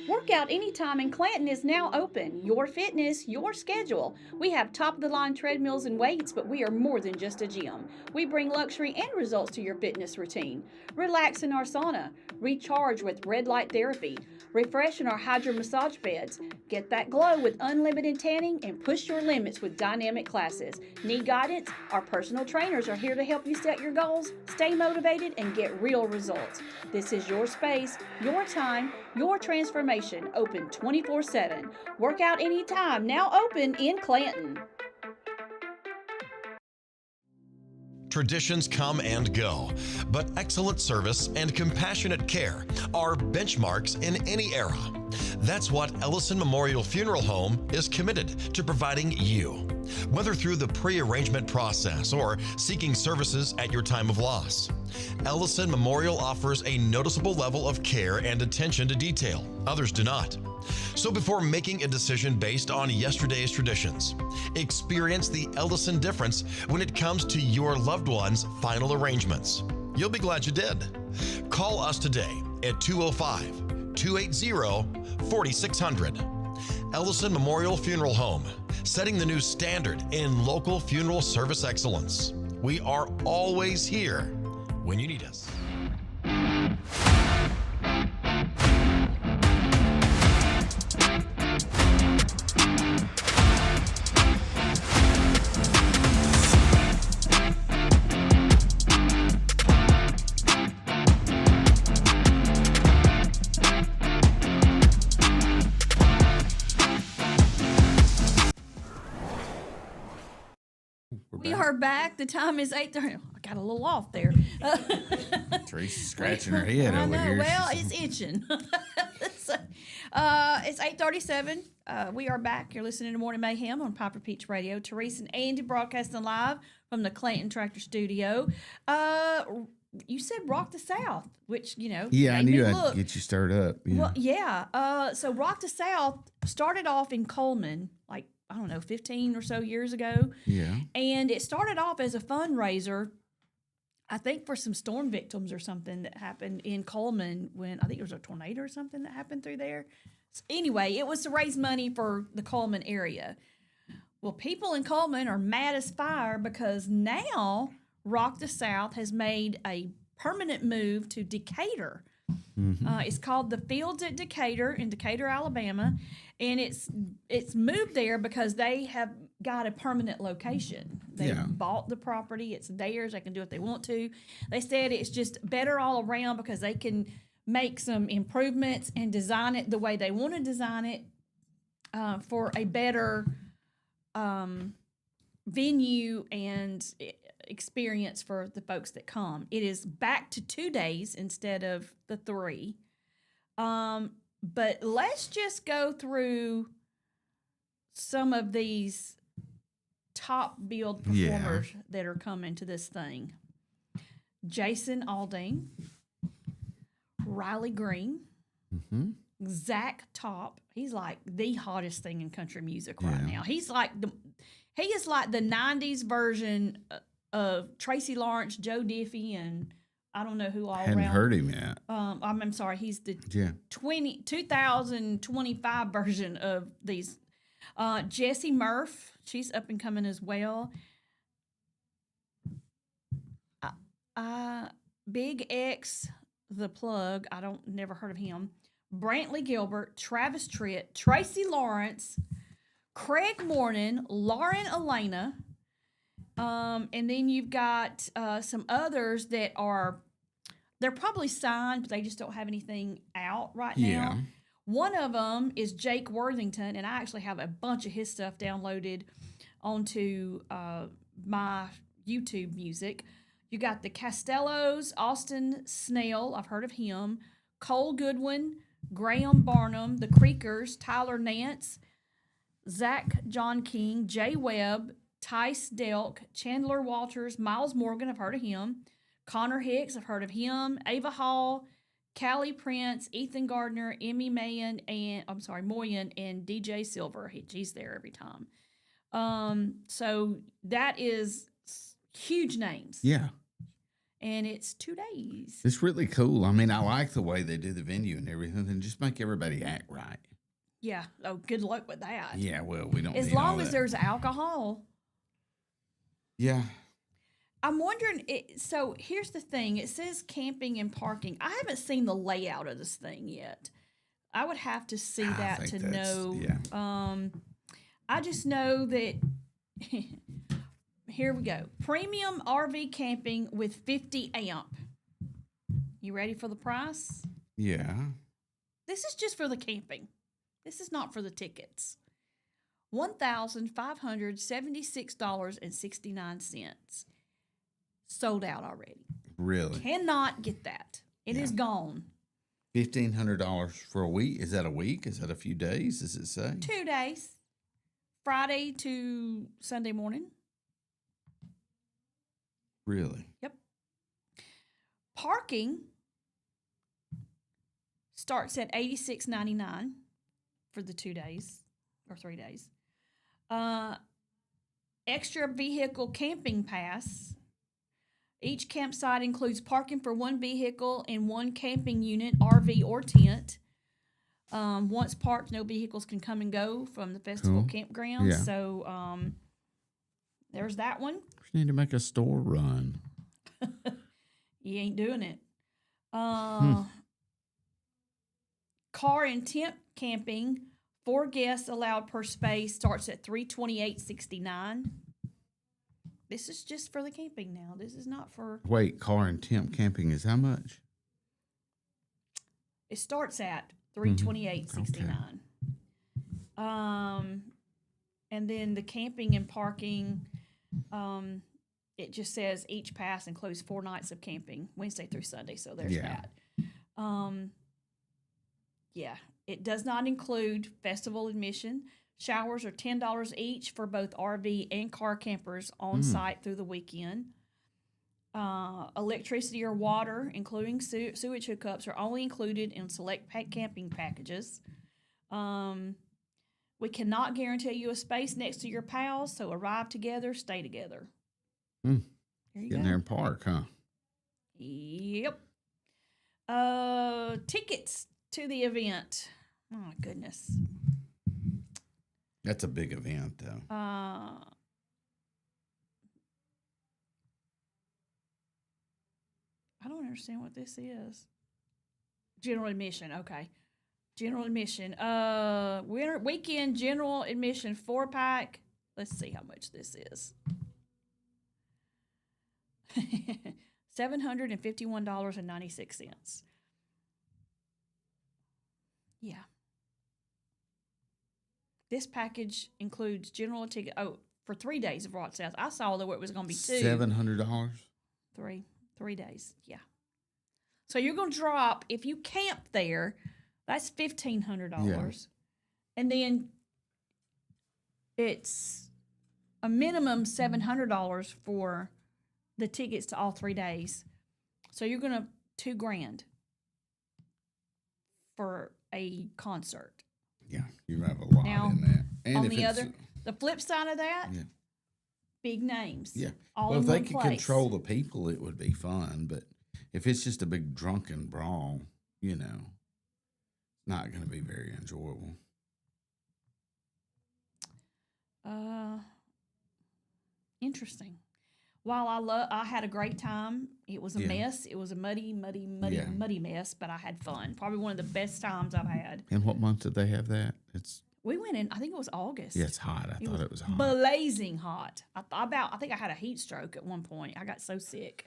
Workout Anytime in Clanton is now open. Your fitness, your schedule. We have top-of-the-line treadmills and weights, but we are more than just a gym. We bring luxury and results to your fitness routine. Relax in our sauna. Recharge with red light therapy. Refresh in our hydro massage beds. Get that glow with unlimited tanning and push your limits with dynamic classes. Need guidance? Our personal trainers are here to help you set your goals, stay motivated, and get real results. This is your space, your time, your transformation, open 24/7. Workout Anytime, now open in Clanton. Traditions come and go, but excellent service and compassionate care are benchmarks in any era. That's what Ellison Memorial Funeral Home is committed to providing you, whether through the pre-arrangement process or seeking services at your time of loss. Ellison Memorial offers a noticeable level of care and attention to detail. Others do not. So before making a decision based on yesterday's traditions, experience the Ellison difference when it comes to your loved one's final arrangements. You'll be glad you did. Call us today at 205-280-4600. Ellison Memorial Funeral Home, setting the new standard in local funeral service excellence. We are always here when you need us. We are back. The time is 8:30. I got a little off there. Teresa's scratching her head I over know. here. Well, it's itching. So, it's 8:37. We are back. You're listening to Morning Mayhem on Piper Peach Radio. Teresa and Andy broadcasting live from the Clayton Tractor Studio. You said Rock the South, which, Yeah, I made knew me I'd look. get you stirred up. Yeah. Well, yeah. So Rock the South started off in Coleman, like, I don't know, 15 or so years ago. Yeah. And it started off as a fundraiser, I think, for some storm victims or something that happened in Coleman when I think there was a tornado or something that happened through there. So anyway, it was to raise money for the Coleman area. Well, people in Coleman are mad as fire because now Rock the South has made a permanent move to Decatur. Mm-hmm. It's called the Fields at Decatur in Decatur, Alabama, and it's moved there because they have got a permanent location. They bought the property; it's theirs. They can do what they want to. They said it's just better all around because they can make some improvements and design it the way they want to design it for a better venue and experience for the folks that come. It is back to 2 days instead of the 3. But let's just go through some of these top billed performers that are coming to this thing. Jason Aldean, Riley Green, Zach Top. He's like the hottest thing in country music right now. He is like the 90s version of Tracy Lawrence, Joe Diffie, and I don't know who all Hadn't around. heard him yet. I'm sorry. He's the Yeah. 2025 version of these. Jessie Murph, she's up and coming as well. Big X, the plug. Never heard of him. Brantley Gilbert, Travis Tritt, Tracy Lawrence, Craig Mornan, Lauren Elena. And then you've got some others that they're probably signed, but they just don't have anything out right now. Yeah. One of them is Jake Worthington, and I actually have a bunch of his stuff downloaded onto my YouTube music. You got the Castellos, Austin Snell, I've heard of him, Cole Goodwin, Graham Barnum, the Creekers, Tyler Nance, Zach John King, Jay Webb, Tice Delk, Chandler Walters, Miles Morgan, I've heard of him, Connor Hicks, I've heard of him, Ava Hall, Callie Prince, Ethan Gardner, Emmy Moyen, and DJ Silver. He's there every time. So that is huge names. Yeah. And it's 2 days. It's really cool. I mean, I like the way they do the venue and everything, and just make everybody act right. Yeah. Oh, good luck with that. Yeah, well, we don't As need all long as that. there's alcohol. Yeah. I'm wondering, so here's the thing. It says camping and parking. I haven't seen the layout of this thing yet. I would have to see that to know. Yeah. I just know that, here we go. Premium RV camping with 50 amp. You ready for the price? Yeah. This is just for the camping. This is not for the tickets. $1,576.69. Sold out already. Really? Cannot get that. It is gone. $1,500 for a week? Is that a week? Is that a few days? Does it say? 2 days. Friday to Sunday morning. Really? Yep. Parking starts at $86.99 for the 2 days or 3 days. Extra vehicle camping pass. Each campsite includes parking for one vehicle and one camping unit, RV or tent. Once parked, no vehicles can come and go from the festival campground. Yeah. So there's that one. We need to make a store run. You ain't doing it. Car and tent camping, 4 guests allowed per space, starts at $328.69. This is just for the camping now. This is not for. Wait, car and tent camping is how much? It starts at $328.69. And then the camping and parking, it just says each pass includes 4 nights of camping, Wednesday through Sunday. So there's that. Yeah, it does not include festival admission. Showers are $10 each for both RV and car campers on site through the weekend. Electricity or water, including sewage hookups, are only included in select camping packages. We cannot guarantee you a space next to your pals, so arrive together, stay together. There you Get in go. there and park, huh? Yep. Tickets to the event. Oh, my goodness. That's a big event, though. I don't understand what this is. General admission, okay. General admission. Weekend general admission 4-pack. Let's see how much this is. $751.96. Yeah. This package includes general ticket. Oh, for 3 days of Rot South. I saw that it was going to be 2. $700? 3 days. Yeah. So you're going to drop, if you camp there, that's $1,500. Yeah. And then it's a minimum $700 for the tickets to all 3 days. So you're going to $2,000 for a concert. Yeah, you have a lot Now, in that. And on if the it's- other, the flip side of that, Yeah. big names. Yeah. All Well, in if they one could place. control the people, it would be fun. But if it's just a big drunken brawl, not going to be very enjoyable. Interesting. While I had a great time. It was a mess. It was a muddy mess, but I had fun. Probably one of the best times I've had. And what month did they have that? We went in, I think it was August. Yeah, it's hot. I thought it was hot. Blazing hot. I think I had a heat stroke at one point. I got so sick.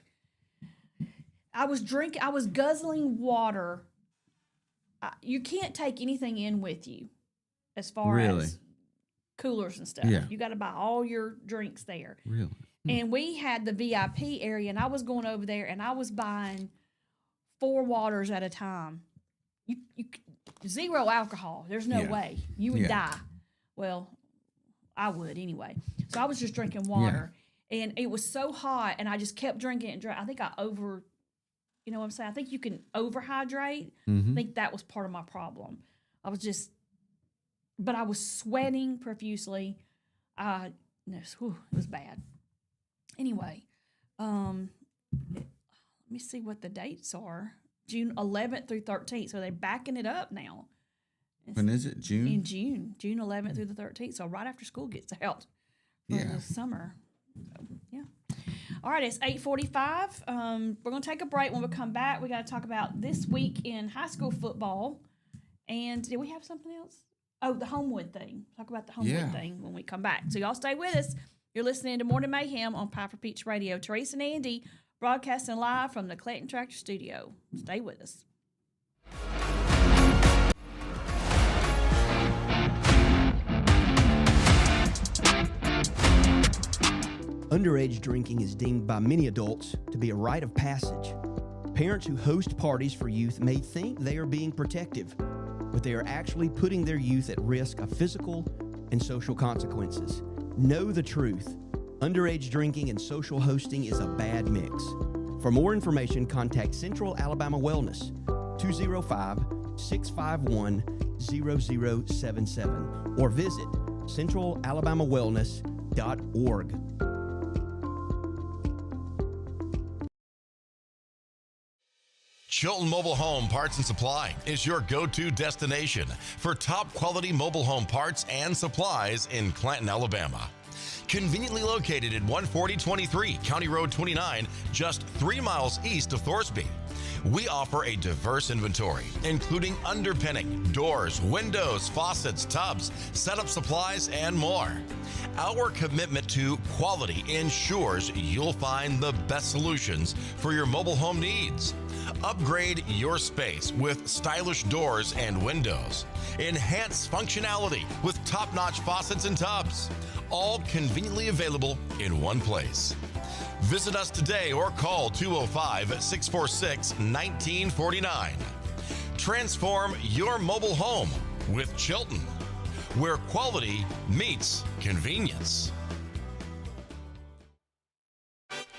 I was guzzling water. You can't take anything in with you as far as coolers and stuff. Yeah. You got to buy all your drinks there. Really? And we had the VIP area, and I was going over there, and I was buying 4 waters at a time. You zero alcohol. There's no way. You would die. Well, I would anyway. So I was just drinking water, and it was so hot, and I just kept drinking and drinking. I think you know what I'm saying? I think you can overhydrate. I think that was part of my problem. But I was sweating profusely. It was bad. Anyway, let me see what the dates are. June 11th through 13th. So they're backing it up now. When is it? June? In June. June 11th through the 13th. So right after school gets out for the summer. So, yeah. All right, it's 8:45. We're going to take a break. When we come back, we got to talk about this week in high school football. And did we have something else? Oh, the Homewood thing. Talk about the Homewood thing when we come back. So y'all stay with us. You're listening to Morning Mayhem on Piper Peach Radio. Teresa and Andy broadcasting live from the Clayton Tractor Studio. Stay with us. Underage drinking is deemed by many adults to be a rite of passage. Parents who host parties for youth may think they are being protective, but they are actually putting their youth at risk of physical and social consequences. Know the truth. Underage drinking and social hosting is a bad mix. For more information, contact Central Alabama Wellness, 205-651-0077, or visit centralalabamawellness.org. Chilton Mobile Home Parts and Supply is your go-to destination for top quality mobile home parts and supplies in Clanton, Alabama. Conveniently located at 14023 County Road 29, just 3 miles east of Thorsby. We offer a diverse inventory, including underpinning, doors, windows, faucets, tubs, setup supplies, and more. Our commitment to quality ensures you'll find the best solutions for your mobile home needs. Upgrade your space with stylish doors and windows. Enhance functionality with top-notch faucets and tubs. All conveniently available in one place. Visit us today or call 205-646-1949. Transform your mobile home with Chilton, where quality meets convenience.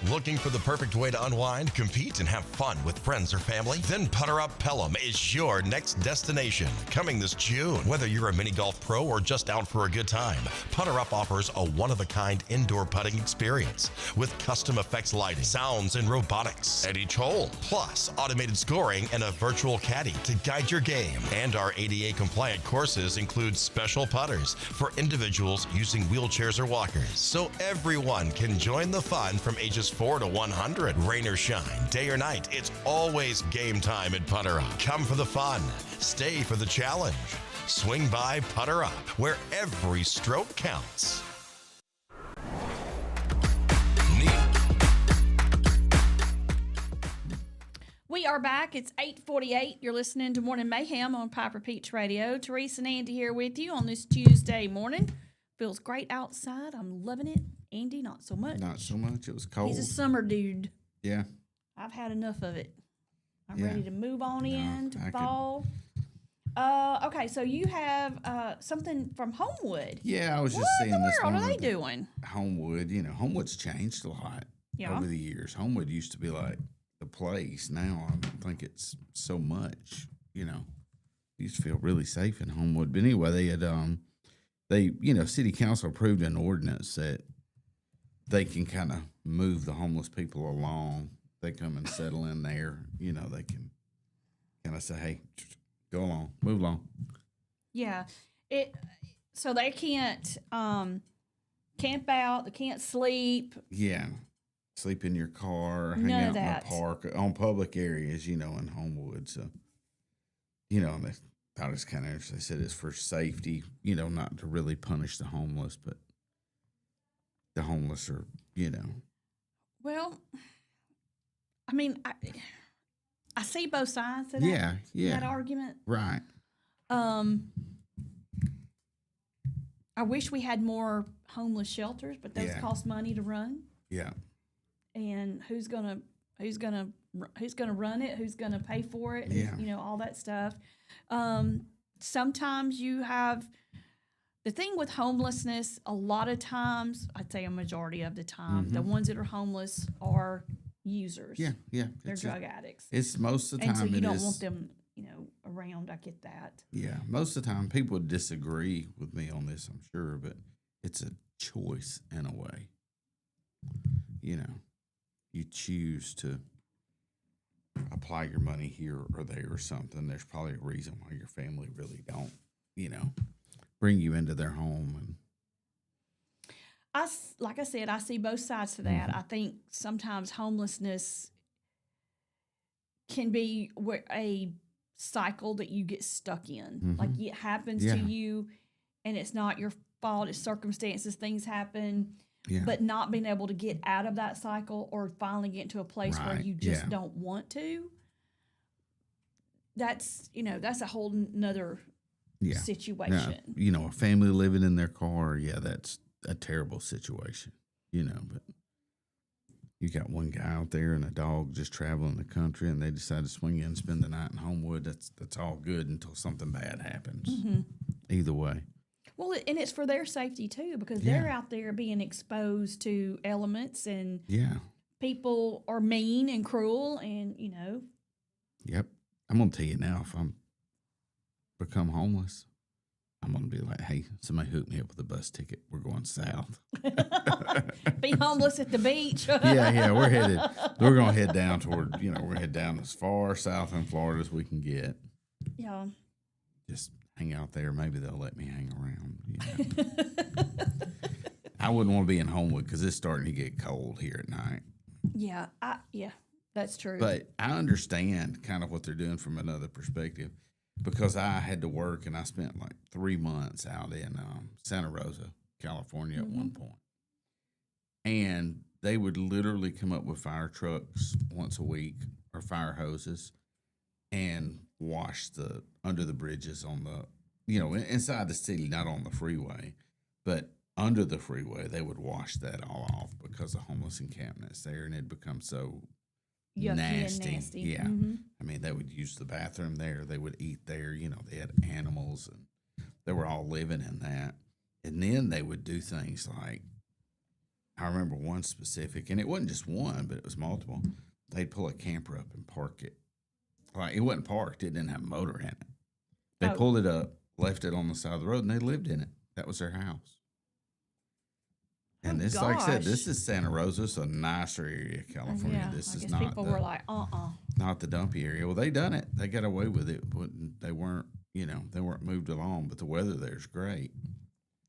Looking for the perfect way to unwind, compete, and have fun with friends or family? Then Putter Up Pelham is your next destination. Coming this June. Whether you're a mini golf pro or just out for a good time, Putter Up offers a one-of-a-kind indoor putting experience with custom effects lighting, sounds, and robotics at each hole. Plus, automated scoring and a virtual caddy to guide your game. And our ADA-compliant courses include special putters for individuals using wheelchairs or walkers. So everyone can join the fun from ages 4 to 100. Rain or shine, day or night, it's always game time at Putter Up. Come for the fun, stay for the challenge. Swing by Putter Up, where every stroke counts. We are back. It's 8:48. You're listening to Morning Mayhem on Piper Peach Radio. Teresa and Andy here with you on this Tuesday morning. Feels great outside. I'm loving it. Andy, not so much. Not so much. It was cold. He's a summer dude. Yeah. I've had enough of it. I'm ready to move on to I fall. Okay, so you have something from Homewood. Yeah, I was just What in seeing the this world are morning they that doing? Homewood, Homewood's changed a lot over the years. Homewood used to be like the place. Now I don't think it's so much, You used to feel really safe in Homewood. But anyway, they had city council approved an ordinance that they can kind of move the homeless people along they come and settle in there, you know, they can kind of say, hey, go along, move along. Yeah. So they can't camp out, they can't sleep. Yeah. Sleep in your car, hang None out of in that. the park, on public areas, you know, in Homewood. So, you know, and they thought it was kind of interesting. They said it's for safety, you know, not to really punish the homeless, but the homeless are, you know. Well, I mean, I see both sides of that argument. Right. I wish we had more homeless shelters, but those Yeah. cost money to run. Yeah. And who's gonna run it? Who's gonna pay for it? Yeah. You know, all that stuff. Sometimes you have the thing with homelessness. A lot of times, I'd say a majority of the time, the ones that are homeless are users. Yeah. Yeah. They're drug addicts, It's most of the time. and so you it don't is- want them, you know, around. I get that. Yeah, most of the time people would disagree with me on this, I'm sure, but it's a choice in a way. You know, you choose to apply your money here or there or something. There's probably a reason why your family really don't, you know, bring you into their home. And Like I said, I see both sides to that. I think sometimes homelessness can be a cycle that you get stuck in. Like it happens to you and it's not your fault, it's circumstances, things happen. yeah, But not being able to get out of that cycle or finally get into a place where Right, you just yeah. don't want to, that's, you know, that's a whole nother yeah. situation. Now, you know, a family living in their car, yeah, that's a terrible situation, you know, but you got one guy out there and a dog just traveling the country and they decide to swing in and spend the night in Homewood. That's all good until something bad happens. Either way. Well, and it's for their safety too, because they're out there being exposed to elements, and Yeah. people are mean and cruel, and you know. Yep. I'm going to tell you now, if I'm become homeless, I'm going to be like, hey, somebody hook me up with a bus ticket. We're going south. Be homeless at the beach. Yeah. We're going to head down toward, you know, we're going to head down as far south in Florida as we can get. Yeah. Just hang out there. Maybe they'll let me hang around. You know? I wouldn't want to be in Homewood because it's starting to get cold here at night. Yeah. That's true. But I understand kind of what they're doing from another perspective, because I had to work and I spent like 3 months out in Santa Rosa, California at one point. And they would literally come up with fire trucks once a week or fire hoses and wash the under the bridges on the, you know, inside the city, not on the freeway, but under the freeway. They would wash that all off because of homeless encampments there, and it become so Yucky nasty. and nasty. Yeah. Mhm. I mean, they would use the bathroom there. They would eat there. You know, they had animals and they were all living in that. And then they would do things like, I remember one specific, and it wasn't just one, but it was multiple. They'd pull a camper up and park it. Like, it wasn't parked. It didn't have a motor in it. They Oh. pulled it up, left it on the side of the road, and they lived in it. That was their house. And Oh, this, like I said, this gosh. is Santa Rosa. It's a nicer area of California. Yeah, This I is guess not people the, were like, not the dumpy area. Well, they done it. They got away with it. But they weren't, you know, they weren't moved along. But the weather there's great.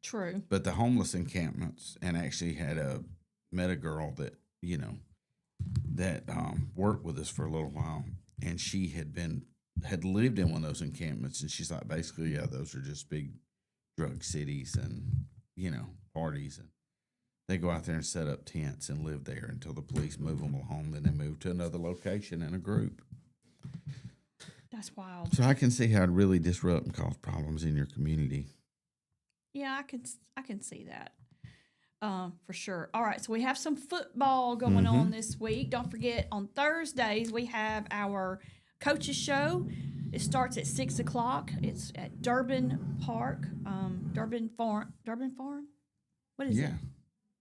True. But the homeless encampments, and actually met a girl that, you know, that worked with us for a little while, and she had lived in one of those encampments, and she's like, basically, yeah, those are just big drug cities and, you know, parties, and they go out there and set up tents and live there until the police move them home. Then they move to another location in a group. That's wild. So I can see how it really disrupt and cause problems in your community. Yeah, I can see that. For sure. All right, so we have some football going on this week. Don't forget, on Thursdays we have our coaches show. It starts at 6 o'clock. It's at Durbin Park, Durbin Farm. What is it? Yeah.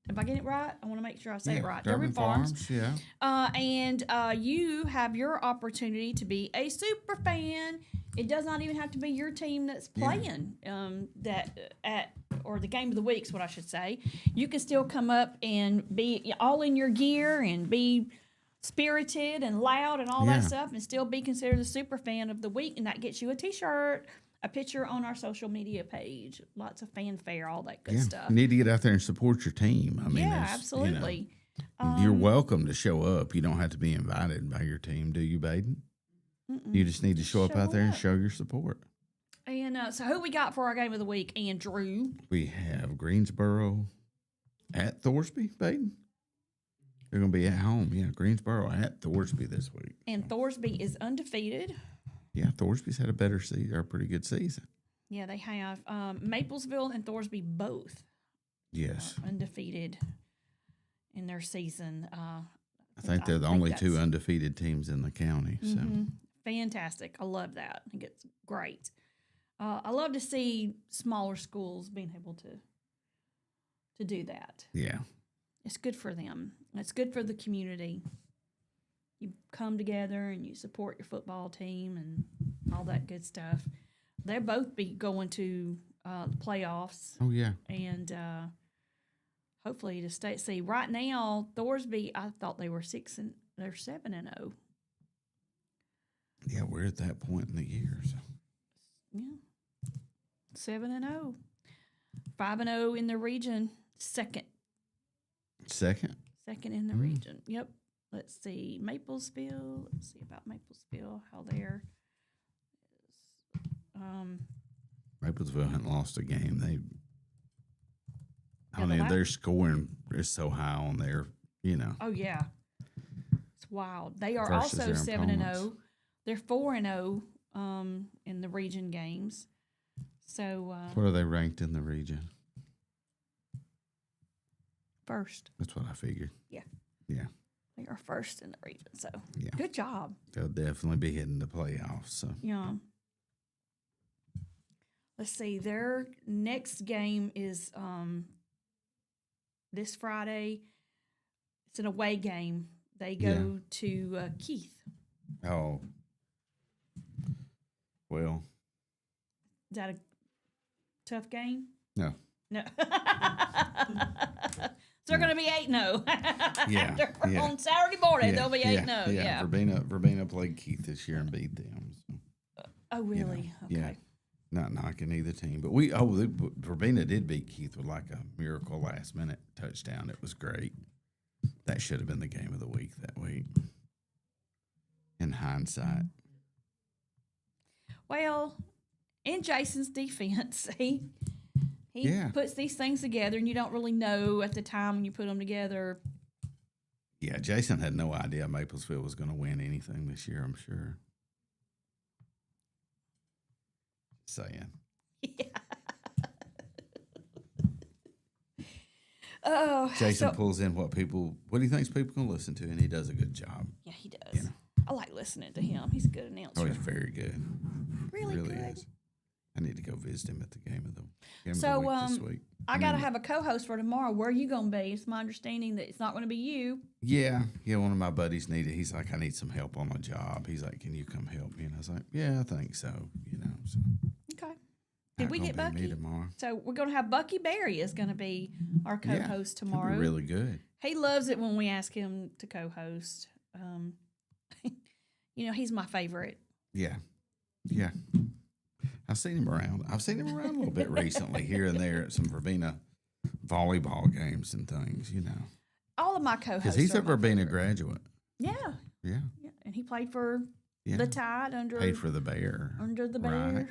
If I get it right, I want to make sure I say it right. Durbin Farms, yeah. And you have your opportunity to be a super fan. It does not even have to be your team that's playing or the game of the week is what I should say. You can still come up and be all in your gear and be spirited and loud and all Yeah. that stuff and still be considered a super fan of the week. And that gets you a t-shirt, a picture on our social media page, lots of fanfare, all that good stuff. You need to get out there and support your team. I mean, yeah, there's, absolutely. you're welcome to show up. You don't have to be invited by your team, do you, Baden? You just need to show up out there and show your support. And so who we got for our game of the week, Andrew? We have Greensboro at Thorsby, Baden. They're going to be at home. Yeah, Greensboro at Thorsby this week. And Thorsby is undefeated. Yeah, Thorsby's had a better season, or a pretty good season. Yeah, they have. Maplesville and Thorsby both Yes. undefeated in their season. I think they're the only two undefeated teams in the county. So Fantastic. I love that. I think it's great. I love to see smaller schools being able to do that. yeah. It's good for them. It's good for the community. You come together and you support your football team and all that good stuff. They'll both be going to the playoffs Oh yeah. and hopefully to stay. See, right now Thorsby, I thought they were 7-0. Yeah, we're at that point in the year. So. Yeah, 7-0, 5-0 in the region. Second in the region. Yep. Let's see, Maplesville. Let's see about Maplesville. How they're. Maplesville hadn't lost a game. Yeah, Their scoring is so high on their, Oh yeah, it's wild. They are Versus also their 7-0. opponents. They're 4-0 in the region games. So What are they ranked in the region? first. That's what I figured. Yeah. Yeah. They are first in the region. So Yeah. good job. They'll definitely be hitting the playoffs. So Yeah. Let's see. Their next game is this Friday. It's an away game. They go to Keith. Oh. Well. Is that a tough game? No. No. So they're going to be 8-0. Yeah, yeah. On Saturday morning, they'll be 8-0. Yeah. Verbena played Keith this year and beat them. So, Oh, really? Okay. Yeah. Not knocking either team, but Verbena did beat Keith with like a miracle last minute touchdown. It was great. That should have been the game of the week that week. In hindsight. Well, in Jason's defense, he Yeah. puts these things together, and you don't really know at the time when you put them together. Yeah, Jason had no idea Maplesville was going to win anything this year, I'm sure. Saying. Yeah. Oh, Jason so- pulls in what he thinks people can listen to, and he does a good job. Yeah, he does. You know. I like listening to him. He's a good announcer. Oh, he's very good. Really He really good. is. I need to go visit him at the game of the week this week. I got to have a co-host for tomorrow. Where are you going to be? It's my understanding that it's not going to be you. Yeah, one of my buddies needed. He's like, I need some help on a job. He's like, can you come help me? And I was like, yeah, I think so. So Okay. Did not we get gonna be me Bucky? tomorrow? So we're going to have Bucky Berry is going to be our co-host That'd be tomorrow. really good. He loves it when we ask him to co-host. He's my favorite. Yeah. I've seen him around. I've seen him around a little bit recently, here and there at some Verbena volleyball games and things. All of my co-hosts. Because he's are a my Verbena favorite. graduate. Yeah, Yeah. and he played for Yeah. the Tide under Paid for the Bear. Bear. Right.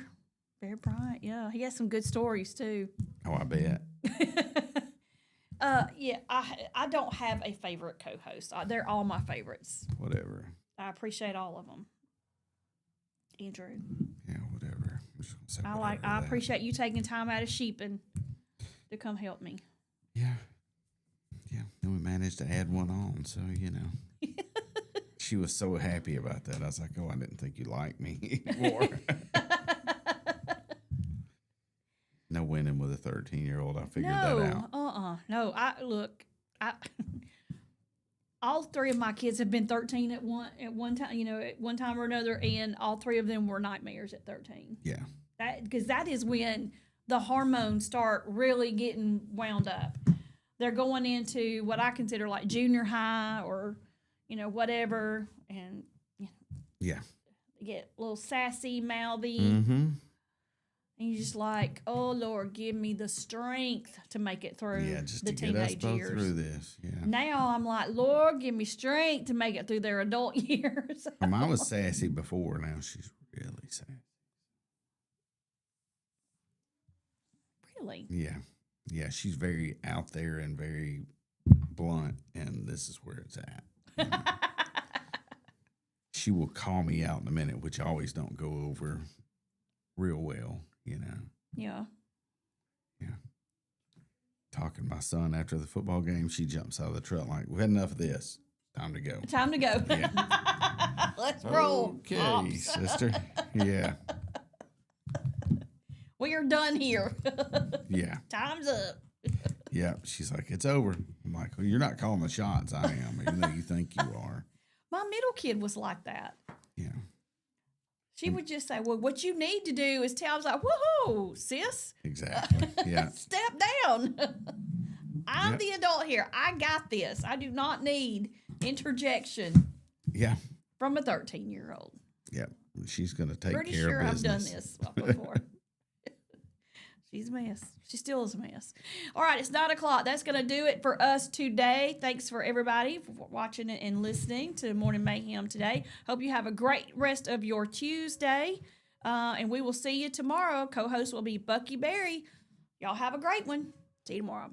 Bear Bryant. Yeah, he has some good stories too. Oh, I bet. I don't have a favorite co-host. They're all my favorites. Whatever. I appreciate all of them. Andrew, Yeah, whatever. I'm just gonna say I whatever that. appreciate you taking time out of sheeping to come help me. Yeah. Then we managed to add one on, so she was so happy about that. I was like, oh, I didn't think you liked me anymore. No winning with a 13-year-old. I figured that out. No. All three of my kids have been 13 at one time, at one time or another, and all three of them were nightmares at 13. Yeah. Because that is when the hormones start really getting wound up. They're going into what I consider like junior high or, whatever, and Yeah. get a little sassy, mouthy. Mm-hmm. And you're just like, oh, Lord, give me the strength to make it through Yeah, just the to get us teenage both years. through this. Yeah. Now I'm like, Lord, give me strength to make it through their adult years. Well, mine was sassy before. Now she's really sassy. Really? Yeah. Yeah, she's very out there and very blunt, and this is where it's at. You know? She will call me out in a minute, which I always don't go over real well, Yeah. Yeah. Talking to my son after the football game, she jumps out of the truck like, we've had enough of this. Time to go. Time to go. Yeah. Let's roll. Okay, Pops. sister. Yeah. We are done here. Yeah. Time's up. Yeah. She's like, it's over. I'm like, well, you're not calling the shots. I am, even though you think you are. My middle kid was like that. Yeah. She would just say, well, what you need to do is tell. I was like, woohoo, sis. Exactly. Yeah. Step down. I'm Yep. the adult here. I got this. I do not need interjection Yeah. from a 13-year-old. Yeah. She's going to take Pretty care sure of I've done business. this before. She's a mess. She still is a mess. All right, it's 9:00. That's going to do it for us today. Thanks for everybody for watching and listening to Morning Mayhem today. Hope you have a great rest of your Tuesday. And we will see you tomorrow. Co-host will be Bucky Berry. Y'all have a great one. See you tomorrow.